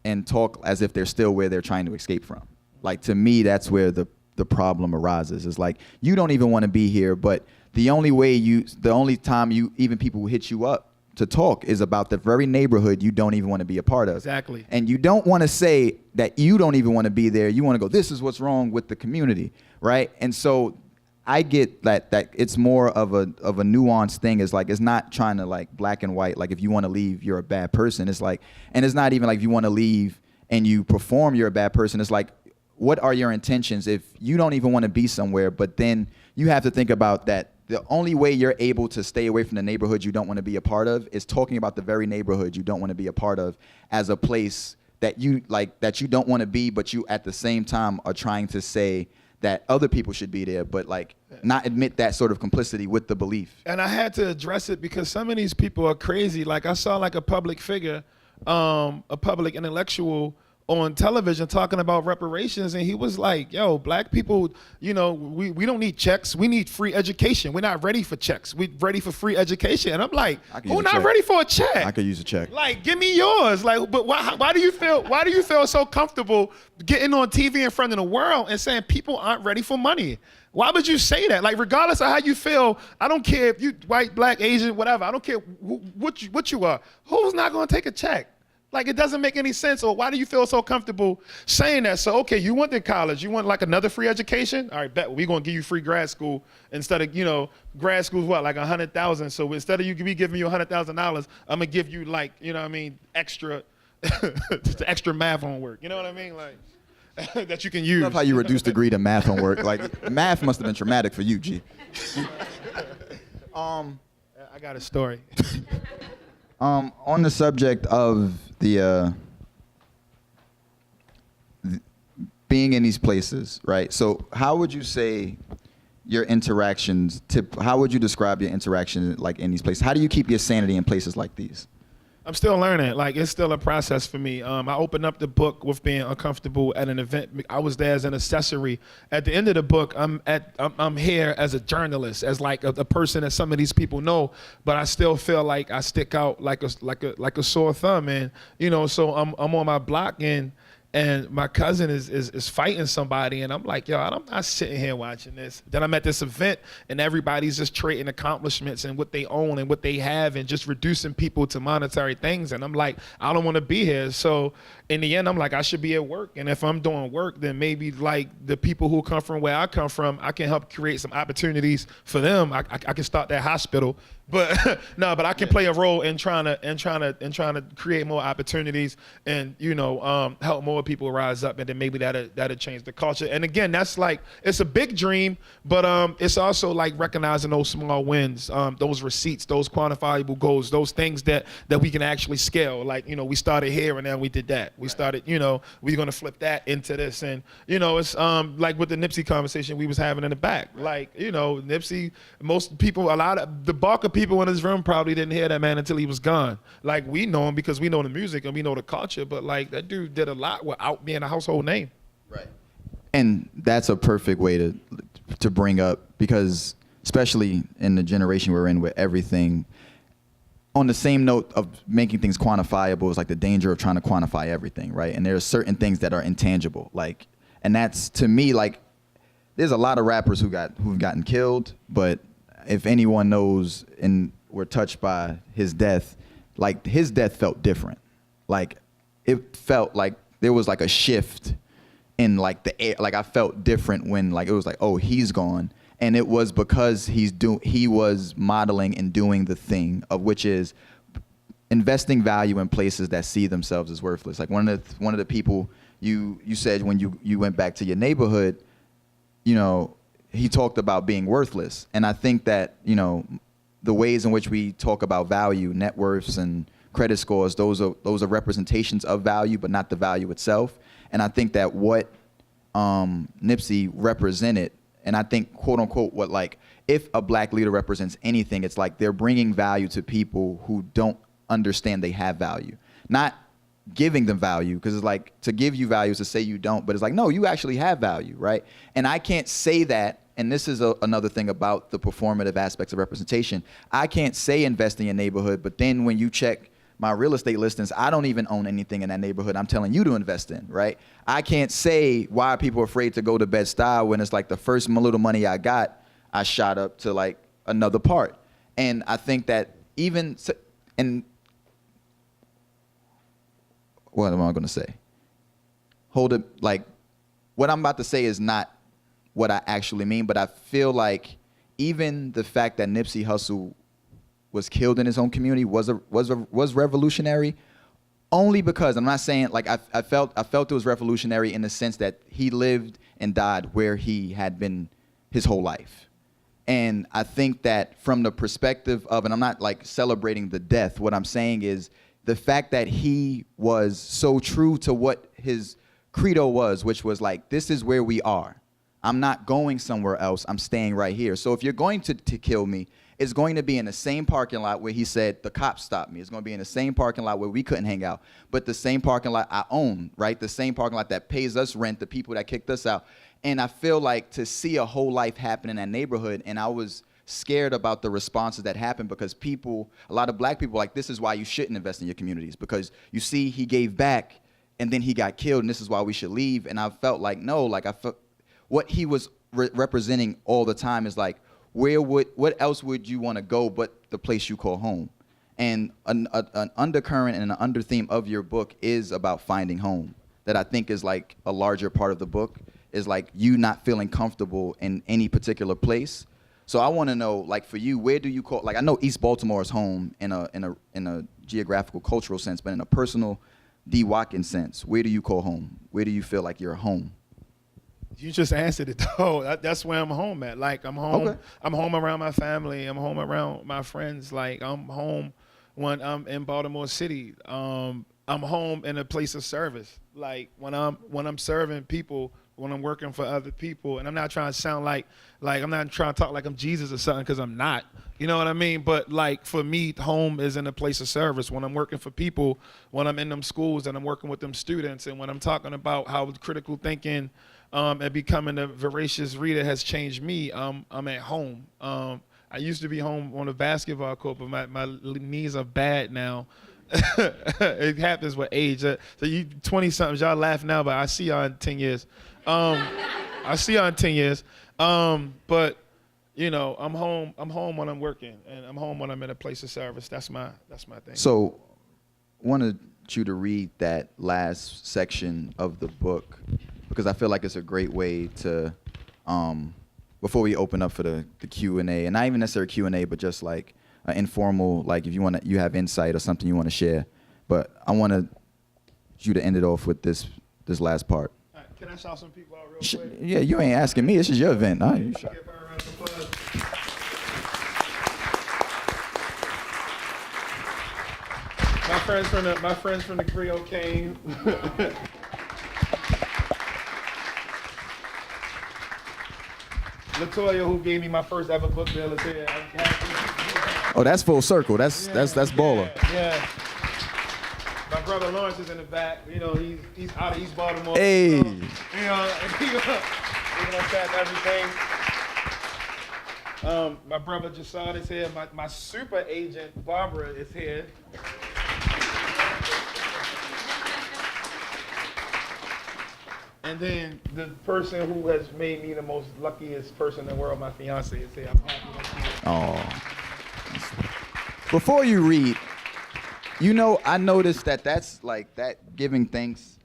and talk as if they're still where they're trying to escape from. Like, to me, that's where the problem arises. It's like, you don't even want to be here, but the only time even people who hit you up to talk is about the very neighborhood you don't even want to be a part of. Exactly. And you don't want to say that you don't even want to be there. You want to go, this is what's wrong with the community, right? And so I get that it's more of a nuanced thing. It's like, it's not trying to like black and white. Like, if you want to leave, you're a bad person. It's like, and it's not even like if you want to leave and you perform, you're a bad person. It's like, what are your intentions if you don't even want to be somewhere? But then you have to think about that the only way you're able to stay away from the neighborhood you don't want to be a part of is talking about the very neighborhood you don't want to be a part of as a place that you don't want to be, but you at the same time are trying to say that other people should be there, but like not admit that sort of complicity with the belief. And I had to address it because some of these people are crazy. Like, I saw like a public figure, a public intellectual on television talking about reparations, and he was like, yo, black people, we don't need checks. We need free education. We're not ready for checks. We're ready for free education. And I'm like, who not ready for a check? I could use a check. Like, give me yours. Like, but why do you feel so comfortable getting on TV in front of the world and saying people aren't ready for money? Why would you say that? Like, regardless of how you feel, I don't care if you white, black, Asian, whatever. I don't care what you are. Who's not going to take a check? Like, it doesn't make any sense. Or why do you feel so comfortable saying that? So, okay, you went to college. You want like another free education? All right, bet we're going to give you free grad school instead of, grad school's what, like $100,000. So instead of me giving you $100,000, I'm going to give you like, extra, extra math homework. You know what I mean? Like, that you can use. I love how you reduced degree to math homework. Like, math must have been traumatic for you, G. I got a story. On the subject of the being in these places, right? So how would you say your interactions, how would you describe your interaction like in these places? How do you keep your sanity in places like these? I'm still learning. Like, it's still a process for me. I opened up the book with being uncomfortable at an event. I was there as an accessory. At the end of the book, I'm here as a journalist, as like a person that some of these people know, but I still feel like I stick out like a sore thumb. And so I'm on my block and my cousin is fighting somebody, and I'm like, yo, I'm not sitting here watching this. Then I'm at this event, and everybody's just trading accomplishments and what they own and what they have and just reducing people to monetary things. And I'm like, I don't want to be here. So in the end, I'm like, I should be at work. And if I'm doing work, then maybe like the people who come from where I come from, I can help create some opportunities for them. I can start that hospital. But but I can play a role in trying to create more opportunities and help more people rise up, and then maybe that'll change the culture. And again, that's like, it's a big dream, but it's also like recognizing those small wins, those receipts, those quantifiable goals, those things that we can actually scale. Like, we started here and then we did that. We started, we're gonna flip that into this, and it's like with the Nipsey conversation we was having in the back. Like, Nipsey, most people, the bulk of people in this room probably didn't hear that man until he was gone. Like, we know him because we know the music and we know the culture, but like, that dude did a lot without being a household name. Right. And that's a perfect way to bring up, because especially in the generation we're in where everything, on the same note of making things quantifiable, is like the danger of trying to quantify everything, right? And there are certain things that are intangible, like, and that's, to me, like, there's a lot of rappers who've gotten killed, but if anyone knows and were touched by his death, like, his death felt different. Like, it felt like there was like a shift in like the air. Like, I felt different when like it was like, oh, he's gone. And it was because he was modeling and doing the thing of which is investing value in places that see themselves as worthless. Like one of the people you said when you went back to your neighborhood, you know, he talked about being worthless. And I think that, you know, the ways in which we talk about value, net worths and credit scores, those are representations of value, but not the value itself. And I think that what Nipsey represented, and I think, quote unquote, what like, if a black leader represents anything, it's like they're bringing value to people who don't understand they have value. Not giving them value, because it's like to give you value is to say you don't, but it's like, no, you actually have value, right? And I can't say that, and this is another thing about the performative aspects of representation. I can't say invest in your neighborhood, but then when you check my real estate listings, I don't even own anything in that neighborhood I'm telling you to invest in, right? I can't say why are people afraid to go to Bed-Stuy when it's like the first little money I got, I shot up to like another part. And I think that even, and what am I going to say? Hold it, like, what I'm about to say is not what I actually mean, but I feel like even the fact that Nipsey Hussle was killed in his own community was revolutionary, only because I'm not saying like I felt it was revolutionary in the sense that he lived and died where he had been his whole life. And I think that from the perspective of, and I'm not like celebrating the death, what I'm saying is the fact that he was so true to what his credo was, which was like, this is where we are. I'm not going somewhere else. I'm staying right here. So if you're going to kill me, it's going to be in the same parking lot where he said the cops stopped me. It's going to be in the same parking lot where we couldn't hang out, but the same parking lot I own, right? The same parking lot that pays us rent, the people that kicked us out. And I feel like to see a whole life happen in that neighborhood, and I was scared about the responses that happened because people, a lot of black people, like, this is why you shouldn't invest in your communities, because you see he gave back and then he got killed and this is why we should leave. And I felt like, no, like I felt what he was representing all the time is like, what else would you want to go but the place you call home? And an undercurrent and an under theme of your book is about finding home, that I think is like a larger part of the book, is like you not feeling comfortable in any particular place. So I want to know, like, for you, where do you call, like, I know East Baltimore is home in a geographical, cultural sense, but in a personal D. Watkins sense, where do you call home? Where do you feel like you're home? You just answered it though. That's where I'm home at. Like, I'm home. Okay. I'm home around my family. I'm home around my friends. Like, I'm home when I'm in Baltimore City. I'm home in a place of service. Like, when I'm serving people, when I'm working for other people, and I'm not trying to sound like I'm not trying to talk like I'm Jesus or something, because I'm not. You know what I mean? But like, for me, home is in a place of service. When I'm working for people, when I'm in them schools and I'm working with them students, and when I'm talking about how critical thinking and becoming a voracious reader has changed me, I'm at home. I used to be home on a basketball court, but my knees are bad now. It happens with age. So you 20-somethings, y'all laugh now, but I see y'all in 10 years. I see y'all in 10 years. But you know, I'm home when I'm working, and I'm home when I'm in a place of service. That's my thing. So wanted you to read that last section of the book, because I feel like it's a great way to, before we open up for the Q&A, and not even necessarily Q&A, but just like informal, like if you have insight or something you want to share. But I wanted you to end it off with this last part. All right, can I shout some people out real quick? Yeah, you ain't asking me. This is your event. All right, give her a round of applause. My friends from the Creole came. Latoya, who gave me my first ever book deal, is here. Oh, that's full circle. That's baller. Yeah. My brother Lawrence is in the back. You know, he's out of East Baltimore. Hey. So, you know, he gonna tap everything. My brother Jasad is here. My super agent Barbara is here. And then the person who has made me the most luckiest person in the world, my fiance, is here. I'm happy. Oh. Before you read, you know, I noticed that's like that giving thanks.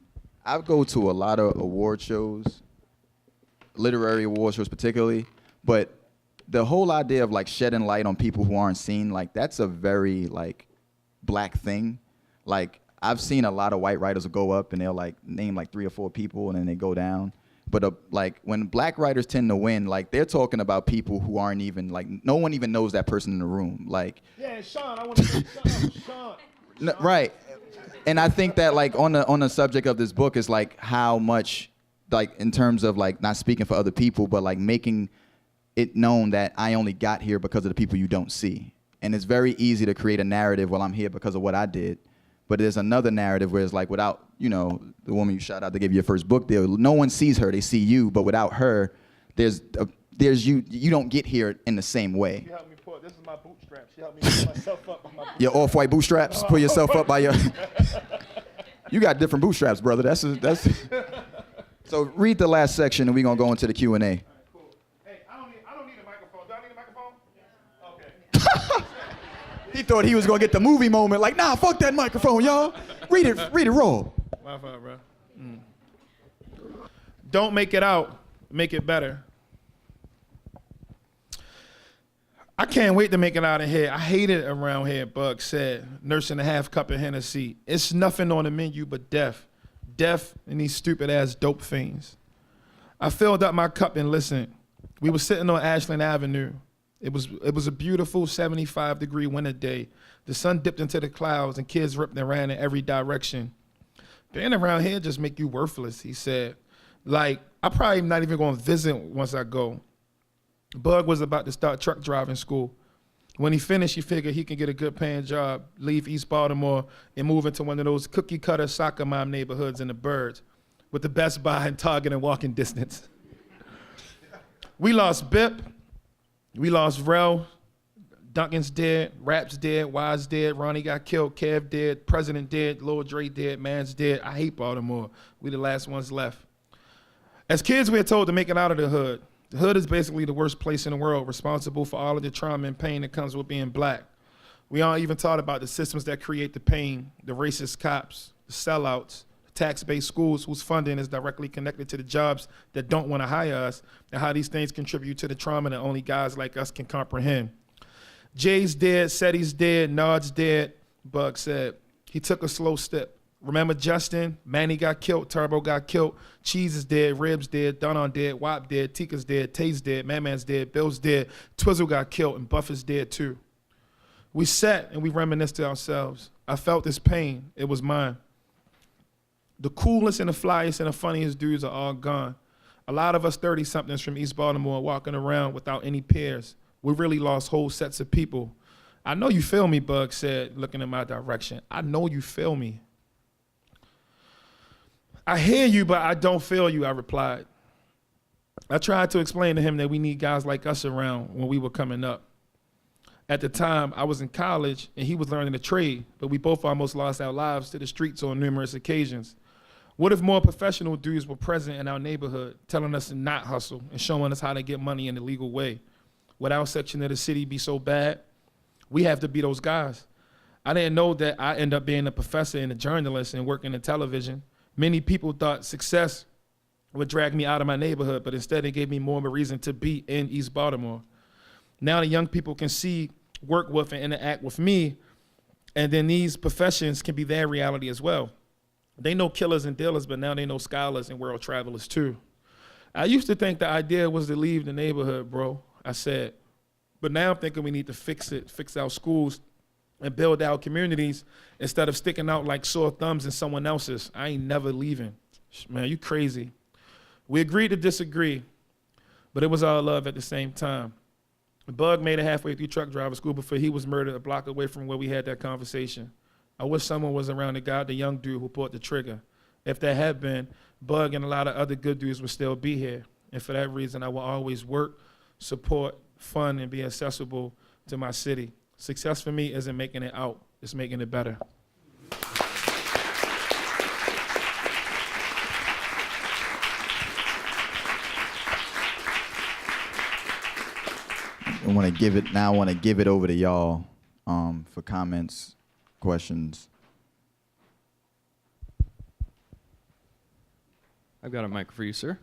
I go to a lot of award shows, literary award shows particularly, but the whole idea of like shedding light on people who aren't seen, like that's a very like black thing. Like I've seen a lot of white writers go up and they'll like name like 3 or 4 people and then they go down. But like when black writers tend to win, like they're talking about people who aren't even like, no one even knows that person in the room. Like, Yeah, Sean, I want to say Sean. no, right. And I think that like on the subject of this book is like how much, like in terms of like not speaking for other people, but like making it known that I only got here because of the people you don't see. And it's very easy to create a narrative, well, I'm here because of what I did. But there's another narrative where it's like without, you know, the woman you shout out to give you your first book deal, no one sees her, they see you. But without her, there's you don't get here in the same way. She helped me pull, this is my bootstraps. She helped me pull myself up by my bootstraps. Your off-white bootstraps, pull yourself up by your, you got different bootstraps, brother. That's. So read the last section and we're gonna go into the Q&A. Hey, I don't need a microphone. Do I need a microphone? Okay. He thought he was gonna get the movie moment, like, nah, fuck that microphone, y'all. Read it raw. My fault, bro. Don't make it out, make it better. I can't wait to make it out of here. I hate it around here, Bug said, nursing a half cup of Hennessy. It's nothing on the menu but death. Death and these stupid ass dope fiends. I filled up my cup and listened. We were sitting on Ashland Avenue. It was a beautiful 75-degree winter day. The sun dipped into the clouds and kids ripped and ran in every direction. Being around here just make you worthless, he said. Like, I'm probably not even gonna visit once I go. Bug was about to start truck driving school. When he finished, he figured he could get a good paying job, leave East Baltimore, and move into one of those cookie cutter soccer mom neighborhoods in the Birds, with the Best Buy and Target in walking distance. We lost Bip, we lost Rel, Duncan's dead, Rap's dead, Wise dead, Ronnie got killed, Kev dead, President dead, Lil Dre dead, Man's dead. I hate Baltimore. We the last ones left. As kids, we were told to make it out of the hood. The hood is basically the worst place in the world, responsible for all of the trauma and pain that comes with being black. We aren't even taught about the systems that create the pain, the racist cops, the sellouts, the tax-based schools whose funding is directly connected to the jobs that don't want to hire us, and how these things contribute to the trauma that only guys like us can comprehend. Jay's dead, Seti's dead, Nod's dead, Bug said. He took a slow step. Remember Justin? Manny got killed, Turbo got killed, Cheese is dead, Ribs dead, Donon dead, Wop dead, Tika's dead, Tay's dead, Man's dead, Bill's dead, Twizzle got killed, and Buff is dead too. We sat and we reminisced to ourselves. I felt this pain, it was mine. The coolest and the flyest and the funniest dudes are all gone. A lot of us 30-somethings from East Baltimore walking around without any peers. We really lost whole sets of people. I know you feel me, Bug said, looking in my direction. I know you feel me. I hear you, but I don't feel you, I replied. I tried to explain to him that we need guys like us around when we were coming up. At the time, I was in college and he was learning a trade, but we both almost lost our lives to the streets on numerous occasions. What if more professional dudes were present in our neighborhood, telling us to not hustle and showing us how to get money in the legal way? Would our section of the city be so bad? We have to be those guys. I didn't know that I end up being a professor and a journalist and working in television. Many people thought success would drag me out of my neighborhood, but instead it gave me more of a reason to be in East Baltimore. Now the young people can see, work with, and interact with me, and then these professions can be their reality as well. They know killers and dealers, but now they know scholars and world travelers too. I used to think the idea was to leave the neighborhood, bro, I said. But now I'm thinking we need to fix it, fix our schools, and build our communities instead of sticking out like sore thumbs in someone else's. I ain't never leaving. Man, you crazy. We agreed to disagree, but it was all love at the same time. Bug made it halfway through truck driver school before he was murdered a block away from where we had that conversation. I wish someone was around to guide the young dude who pulled the trigger. If there had been, Bug and a lot of other good dudes would still be here. And for that reason, I will always work, support, fund, and be accessible to my city. Success for me isn't making it out, it's making it better. I want to give it over to y'all for comments, questions. I've got a mic for you, sir.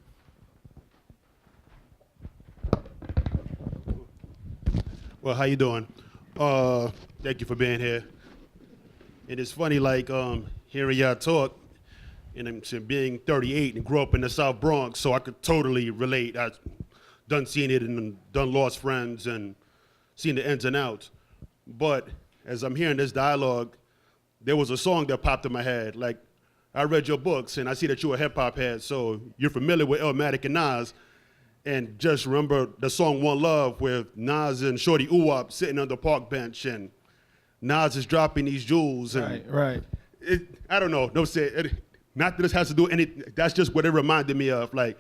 Well, how you doing? Thank you for being here. And it's funny, like, hearing y'all talk, and I'm being 38 and grew up in the South Bronx, so I could totally relate. I've done seen it and done lost friends and seen the ins and outs. But as I'm hearing this dialogue, there was a song that popped in my head. Like, I read your books, and I see that you're a hip-hop head, so you're familiar with Illmatic and Nas. And just remember the song One Love with Nas and Shorty Uwap sitting on the park bench, and Nas is dropping these jewels. And Right. I don't know. Not that this has to do any. That's just what it reminded me of. Like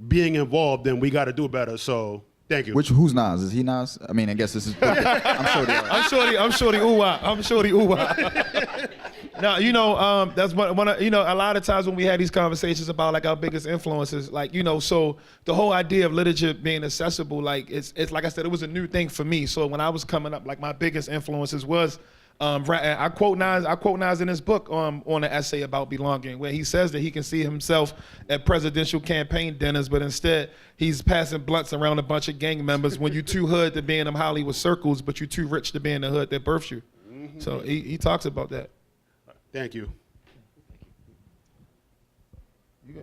being involved, and we got to do better. So thank you. Who's Nas? Is he Nas? I mean, I guess this is. I'm sure they are. I'm Shorty Uwa. Now, you know, that's one of, you know, a lot of times when we had these conversations about like our biggest influences, like, you know, so the whole idea of literature being accessible, like it's like I said, it was a new thing for me. So when I was coming up, like my biggest influences was, I quote Nas in his book on an essay about belonging, where he says that he can see himself at presidential campaign dinners, but instead he's passing blunts around a bunch of gang members when you too hood to be in them Hollywood circles, but you too rich to be in the hood that birthed you. Mm-hmm. So he talks about that. Thank you.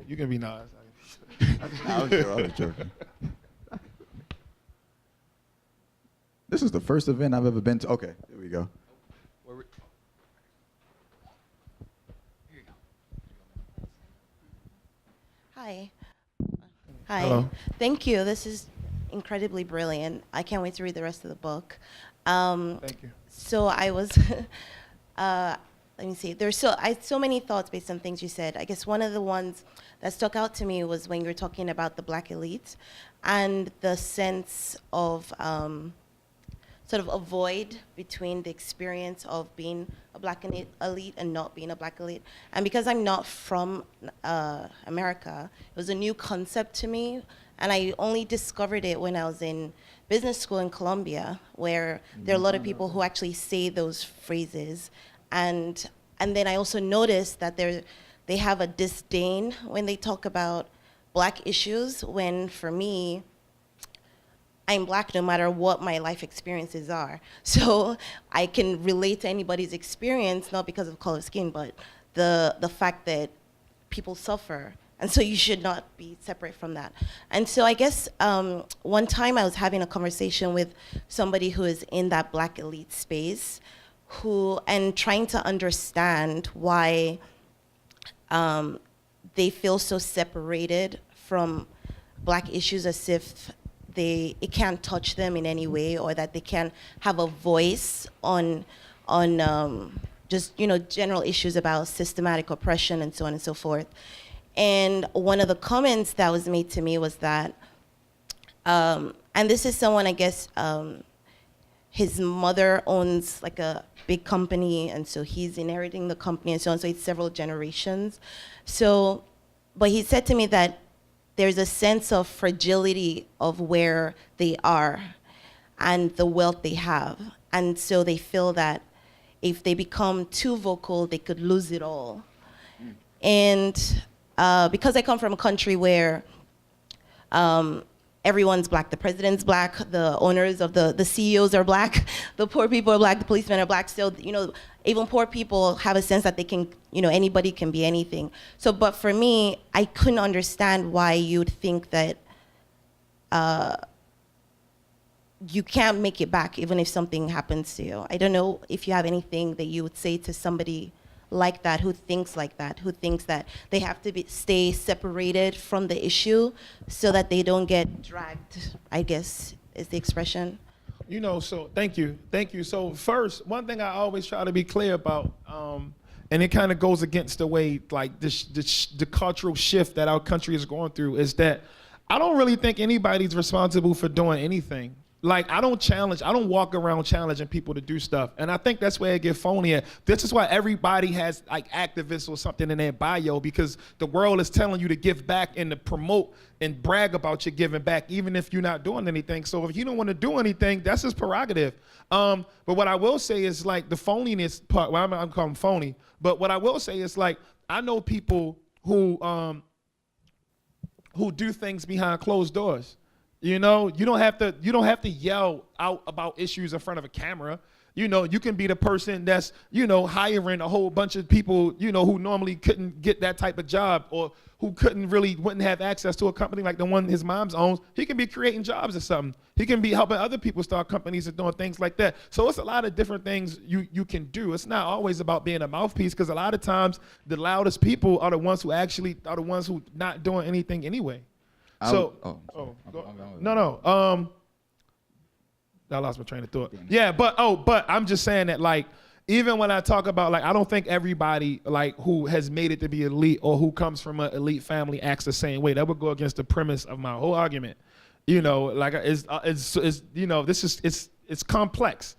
You can be Nas. I was joking. This is the first event I've ever been to. Okay, here we go. Hi. Hi. Hello. Thank you. This is incredibly brilliant. I can't wait to read the rest of the book. Thank you. So I was, let me see. I had so many thoughts based on things you said. I guess one of the ones that stuck out to me was when you were talking about the Black elite and the sense of sort of a void between the experience of being a Black elite and not being a Black elite. And because I'm not from America, it was a new concept to me. And I only discovered it when I was in business school in Columbia, where there are a lot of people who actually say those phrases. And then I also noticed that they have a disdain when they talk about Black issues, when for me, I'm Black no matter what my life experiences are. So I can relate to anybody's experience, not because of color of skin, but the fact that people suffer. And so you should not be separate from that. And so I guess one time I was having a conversation with somebody who is in that Black elite space, and trying to understand why they feel so separated from Black issues, as if it can't touch them in any way, or that they can't have a voice on just, you know, general issues about systematic oppression and so on and so forth. And one of the comments that was made to me was that, and this is someone, I guess, his mother owns like a big company, and so he's inheriting the company and so on, so it's several generations. So, but he said to me that there's a sense of fragility of where they are and the wealth they have. And so they feel that if they become too vocal, they could lose it all. And because I come from a country where everyone's Black, the president's Black, the owners of the CEOs are Black, the poor people are Black, the policemen are Black, still, you know, even poor people have a sense that they can, you know, anybody can be anything. So, but for me, I couldn't understand why you'd think that you can't make it back even if something happens to you. I don't know if you have anything that you would say to somebody like that, who thinks that they have to stay separated from the issue so that they don't get dragged, I guess is the expression. You know, so thank you. So first, one thing I always try to be clear about, and it kind of goes against the way, like the cultural shift that our country is going through, is that I don't really think anybody's responsible for doing anything. Like, I don't walk around challenging people to do stuff. And I think that's where it gets phony at. This is why everybody has like activists or something in their bio, because the world is telling you to give back and to promote and brag about your giving back, even if you're not doing anything. So if you don't want to do anything, that's his prerogative. But what I will say is like the phoniness part, well, I'm calling phony, but what I will say is like, I know people who do things behind closed doors. You know, you don't have to yell out about issues in front of a camera. You know, you can be the person that's, you know, hiring a whole bunch of people, you know, who normally couldn't get that type of job, or who wouldn't have access to a company like the one his mom's owns. He can be creating jobs or something. He can be helping other people start companies and doing things like that. So it's a lot of different things you can do. It's not always about being a mouthpiece, because a lot of times the loudest people are the ones who not doing anything anyway. I lost my train of thought. Yeah, but I'm just saying that, like, even when I talk about, like, I don't think everybody, like, who has made it to be elite or who comes from an elite family acts the same way. That would go against the premise of my whole argument. You know, like, it's you know, it's complex.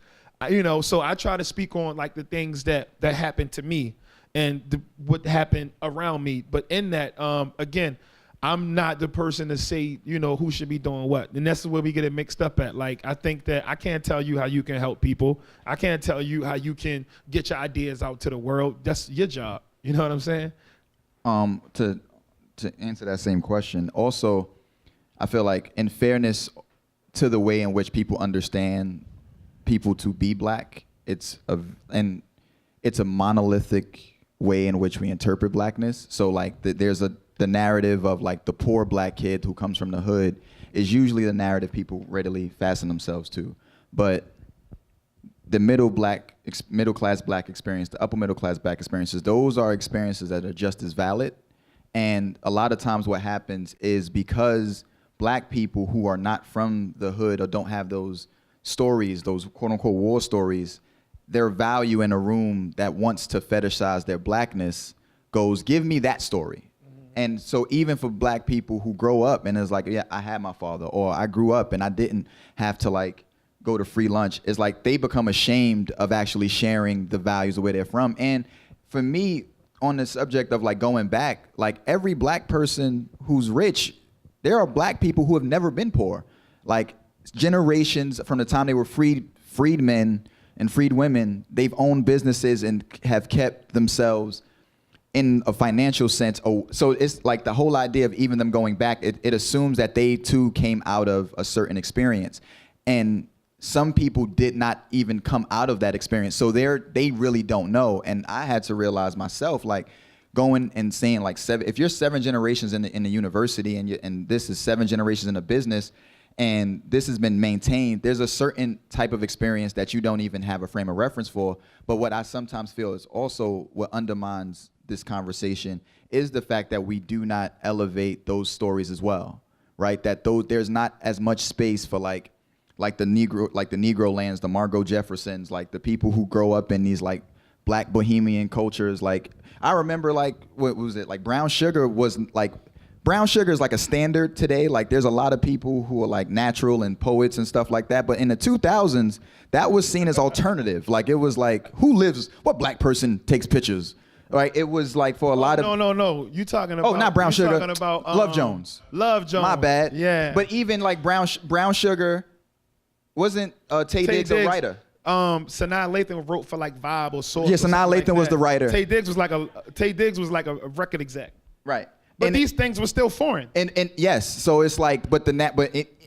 You know, so I try to speak on, like, the things that happened to me and what happened around me. But in that, again, I'm not the person to say, you know, who should be doing what. And that's where we get it mixed up at. Like, I think that I can't tell you how you can help people. I can't tell you how you can get your ideas out to the world. That's your job. You know what I'm saying? To answer that same question, also, I feel like, in fairness to the way in which people understand people to be black, it's a monolithic way in which we interpret blackness. So, like, there's the narrative of, like, the poor black kid who comes from the hood is usually the narrative people readily fasten themselves to. But the middle class black experience, the upper middle class black experiences, those are experiences that are just as valid. And a lot of times what happens is, because black people who are not from the hood or don't have those stories, those quote unquote war stories, their value in a room that wants to fetishize their blackness goes, give me that story. And so even for black people who grow up and is like, yeah, I had my father, or I grew up and I didn't have to, like, go to free lunch, it's like they become ashamed of actually sharing the values of where they're from. And for me, on the subject of, like, going back, like, every black person who's rich, there are black people who have never been poor. Like, generations from the time they were freedmen and freed women, they've owned businesses and have kept themselves in a financial sense. So it's like the whole idea of even them going back, it assumes that they too came out of a certain experience. And some people did not even come out of that experience. So they really don't know. And I had to realize myself, like, going and saying, like, if you're 7 generations in the university and this is 7 generations in a business, and this has been maintained, there's a certain type of experience that you don't even have a frame of reference for. But what I sometimes feel is also what undermines this conversation is the fact that we do not elevate those stories as well, right? That there's not as much space for, like the Negro lands, the Margot Jeffersons, like the people who grow up in these, like, black bohemian cultures. Like, I remember, like, what was it? Like, brown sugar is like a standard today. Like, there's a lot of people who are, like, natural and poets and stuff like that. But in the 2000s, that was seen as alternative. Like, it was like, what black person takes pictures? Right? It was like, for a lot of... No. You talking about... Oh, not brown sugar. Talking about, Love Jones. Love Jones. My bad. Yeah. But even, like, brown sugar, wasn't Tay Diggs a writer? Sanaa Lathan wrote for, like, Vibe or Soul. Yeah, Sanaa Lathan was the writer. Tay Diggs was like a record exec. Right. But these things were still foreign. And yes, so it's like,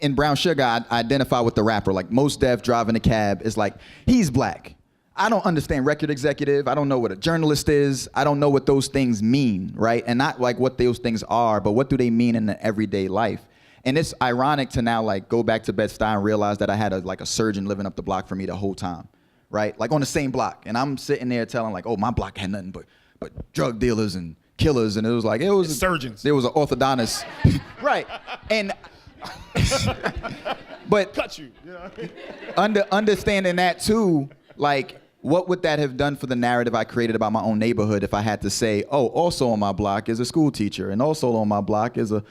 in Brown Sugar, I identify with the rapper. Like, Mos Def driving a cab is like, he's black. I don't understand record executive. I don't know what a journalist is. I don't know what those things mean, right? And not, like, what those things are, but what do they mean in the everyday life? And it's ironic to now, like, go back to Bed-Stuy and realize that I had a surgeon living up the block for me the whole time, right? Like, on the same block. And I'm sitting there telling, like, oh, my block had nothing but drug dealers and killers. And it was surgeons. There was an orthodontist. Right. And but cut you. You know what I mean? Understanding that too, like, what would that have done for the narrative I created about my own neighborhood if I had to say, oh, also on my block is a school teacher, and also on my block is a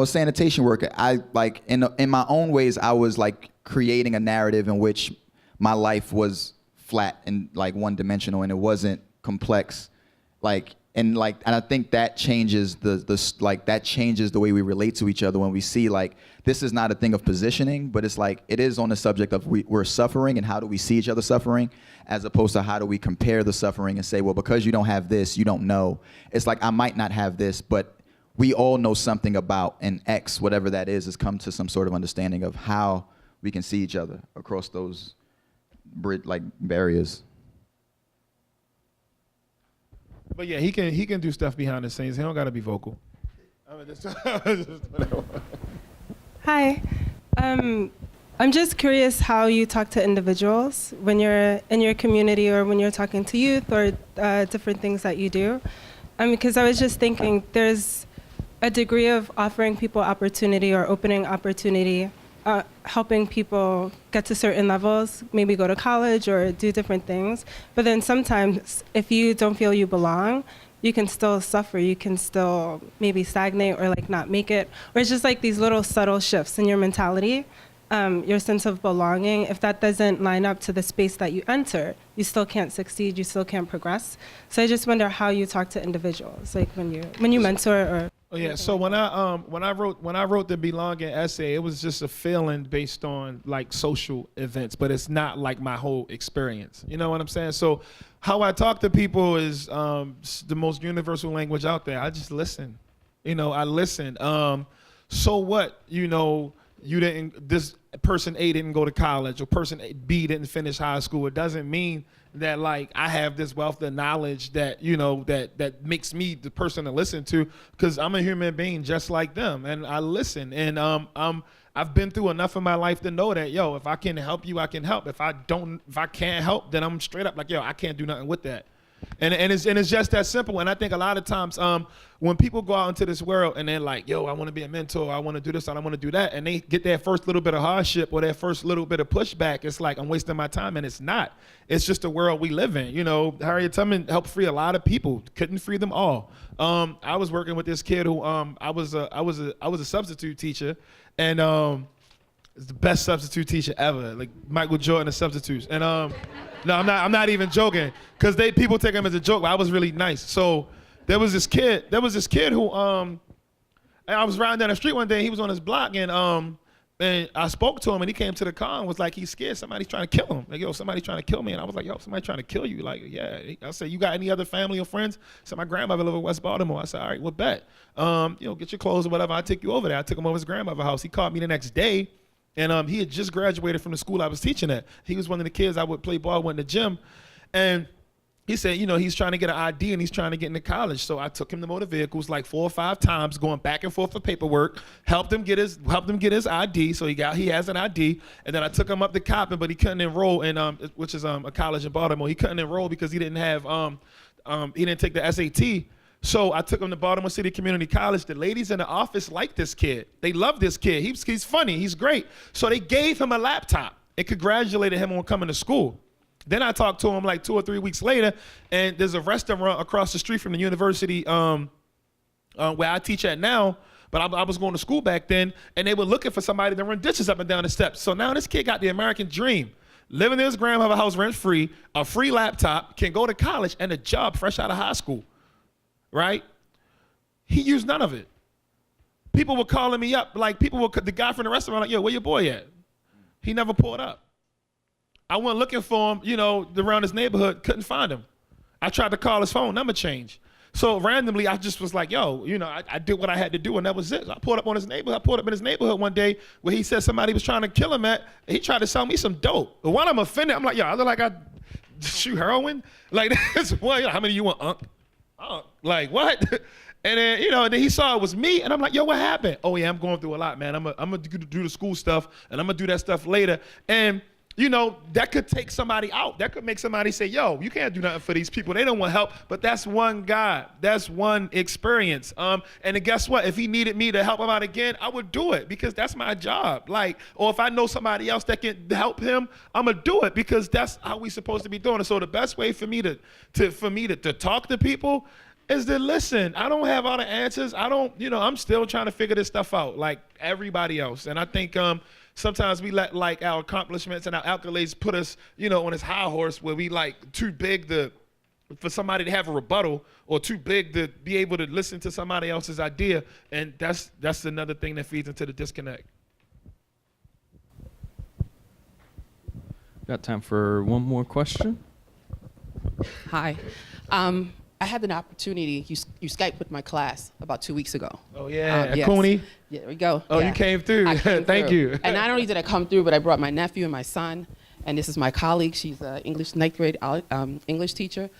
sanitation worker. I, like, in my own ways, I was, like, creating a narrative in which my life was flat and, like, one-dimensional, and it wasn't complex, like. And I think that changes that changes the way we relate to each other when we see, like, this is not a thing of positioning, but it's like, it is on the subject of we're suffering and how do we see each other suffering, as opposed to how do we compare the suffering and say, well, because you don't have this, you don't know. It's like, I might not have this, but we all know something about an X, whatever that is come to some sort of understanding of how we can see each other across those barriers. But yeah, he can do stuff behind the scenes. He don't got to be vocal. I mean, Hi. I'm just curious how you talk to individuals when you're in your community or when you're talking to youth or different things that you do. Because I was just thinking there's a degree of offering people opportunity or opening opportunity, helping people get to certain levels, maybe go to college or do different things. But then sometimes if you don't feel you belong, you can still suffer. You can still maybe stagnate or like not make it. Or it's just like these little subtle shifts in your mentality, your sense of belonging. If that doesn't line up to the space that you enter, you still can't succeed. You still can't progress. So I just wonder how you talk to individuals, like when you mentor or. Oh yeah. So when I wrote the belonging essay, it was just a feeling based on like social events, but it's not like my whole experience. You know what I'm saying? So how I talk to people is the most universal language out there. I just listen. I listen. So what? This person A didn't go to college or person B didn't finish high school. It doesn't mean that like I have this wealth of knowledge that that makes me the person to listen to, because I'm a human being just like them, and I listen. And I've been through enough in my life to know that if I can help you, I can help. If I can't help, then I'm straight up like I can't do nothing with that. And it's just that simple. And I think a lot of times when people go out into this world and they're like, I want to be a mentor, I want to do this, I want to do that, and they get that first little bit of hardship or that first little bit of pushback, it's like I'm wasting my time, and it's not. It's just the world we live in. Harriet Tubman helped free a lot of people, couldn't free them all. I was working with this kid who I was a substitute teacher, and it's the best substitute teacher ever, like Michael Jordan of substitutes. And no, I'm not even joking, because people take him as a joke, but I was really nice. So there was this kid who and I was riding down the street one day, he was on his block, and I spoke to him, and he came to the car and was like, he's scared somebody's trying to kill him. Like, somebody's trying to kill me. And I was like, somebody trying to kill you? Like, yeah. I said, you got any other family or friends? I said, my grandmother live in West Baltimore. I said, all right, well, bet. Get your clothes or whatever, I'll take you over there. I took him over to his grandmother's house. He called me the next day, and he had just graduated from the school I was teaching at. He was one of the kids I would play ball with in the gym. And he said, he's trying to get an ID and he's trying to get into college. So I took him to motor vehicles like 4 or 5 times, going back and forth for paperwork, helped him get his ID. So he has an ID. And then I took him up to Coppin, but he couldn't enroll in, which is a college in Baltimore. He couldn't enroll because he didn't have, he didn't take the SAT. So I took him to Baltimore City Community College. The ladies in the office like this kid. They love this kid. He's funny. He's great. So they gave him a laptop and congratulated him on coming to school. Then I talked to him like 2 or 3 weeks later, and there's a restaurant across the street from the university where I teach at now, but I was going to school back then, and they were looking for somebody to run dishes up and down the steps. So now this kid got the American dream. Living in his grandmother's house rent-free, a free laptop, can go to college, and a job fresh out of high school. Right? He used none of it. People were calling me up, like the guy from the restaurant, like, where your boy at? He never pulled up. I went looking for him, around his neighborhood, couldn't find him. I tried to call his phone, number change. So randomly, I just was like, I did what I had to do, and that was it. So I pulled up in his neighborhood one day where he said somebody was trying to kill him at. He tried to sell me some dope. But while I'm offended, I'm like, I look like I shoot heroin? Like, that's one, how many you want, Unc? Like, what? And then, then he saw it was me, and I'm like, what happened? Oh yeah, I'm going through a lot, man. I'm gonna do the school stuff, and I'm gonna do that stuff later. And that could take somebody out. That could make somebody say, you can't do nothing for these people. They don't want help. But that's one guy. That's one experience. And then guess what? If he needed me to help him out again, I would do it, because that's my job. Like, or if I know somebody else that can help him, I'm gonna do it, because that's how we supposed to be doing it. So the best way for me to talk to people is to listen. I don't have all the answers. I'm still trying to figure this stuff out like everybody else. And I think sometimes we let like our accomplishments and our accolades put us, on this high horse where we like too big for somebody to have a rebuttal, or too big to be able to listen to somebody else's idea. And that's another thing that feeds into the disconnect. Got time for one more question? Hi. I had an opportunity, you Skyped with my class about 2 weeks ago. Oh yeah, Yes. Cooney. Yeah, there we go. Oh, Yeah. you came through. I came Thank through. you. And not only did I come through, but I brought my nephew and my son, and this is my colleague. She's an English ninth grade English teacher.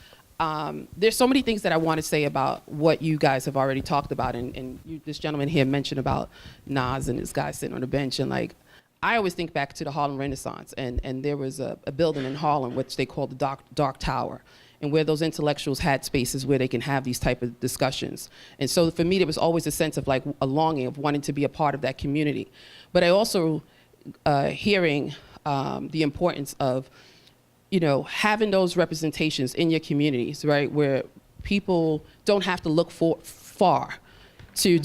There's so many things that I want to say about what you guys have already talked about, and this gentleman here mentioned about Nas and this guy sitting on the bench, and like, I always think back to the Harlem Renaissance, and there was a building in Harlem which they called the Dark Tower, and where those intellectuals had spaces where they can have these type of discussions. And so for me, there was always a sense of like a longing of wanting to be a part of that community. But I also hearing the importance of, you know, having those representations in your communities, right, where people don't have to look far to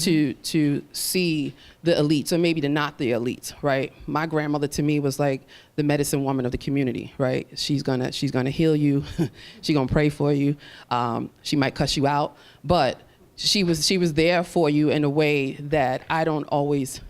see the elites, or maybe not the elites, right? My grandmother to me was like the medicine woman of the community, right? She's gonna heal you, she's gonna pray for you. She might cuss you out, but she was there for you in a way that I don't always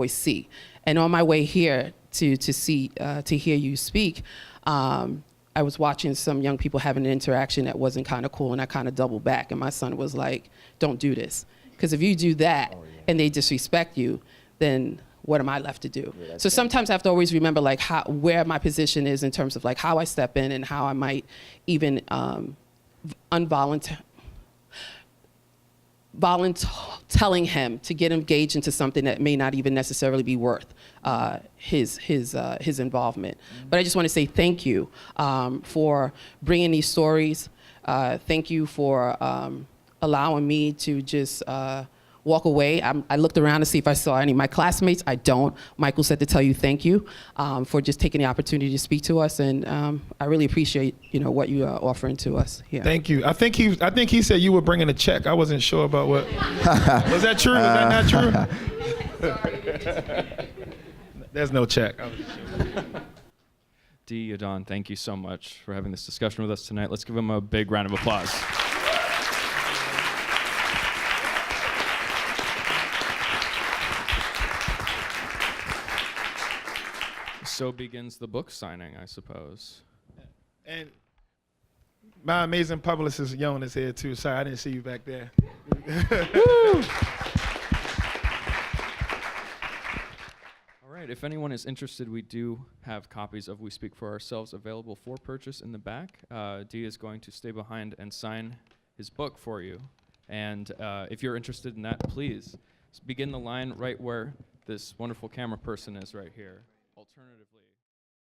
see. And on my way here to hear you speak, I was watching some young people having an interaction that wasn't kind of cool, and I kind of doubled back, and my son was like, "Don't do this." Because if you do that and they disrespect you, then what am I left to do? Yeah, so sometimes I have to always remember like where my position is in terms of like how I step in and how I might even telling him to get engaged into something that may not even necessarily be worth his involvement. Mm-hmm. But I just want to say thank you for bringing these stories. Thank you for allowing me to just walk away. I looked around to see if I saw any of my classmates. I don't. Michael said to tell you thank you for just taking the opportunity to speak to us, and I really appreciate what you are offering to us here. Thank you. I think he said you were bringing a check. I wasn't sure about what. Was that true? Was that not true? There's no check. Yahdon, thank you so much for having this discussion with us tonight. Let's give him a big round of applause. So begins the book signing, I suppose. And my amazing publicist, Yahdon, is here too. Sorry, I didn't see you back there. All right, if anyone is interested, we do have copies of We Speak for Ourselves available for purchase in the back. Dee is going to stay behind and sign his book for you. And if you're interested in that, please begin the line right where this wonderful camera person is right here. Alternatively.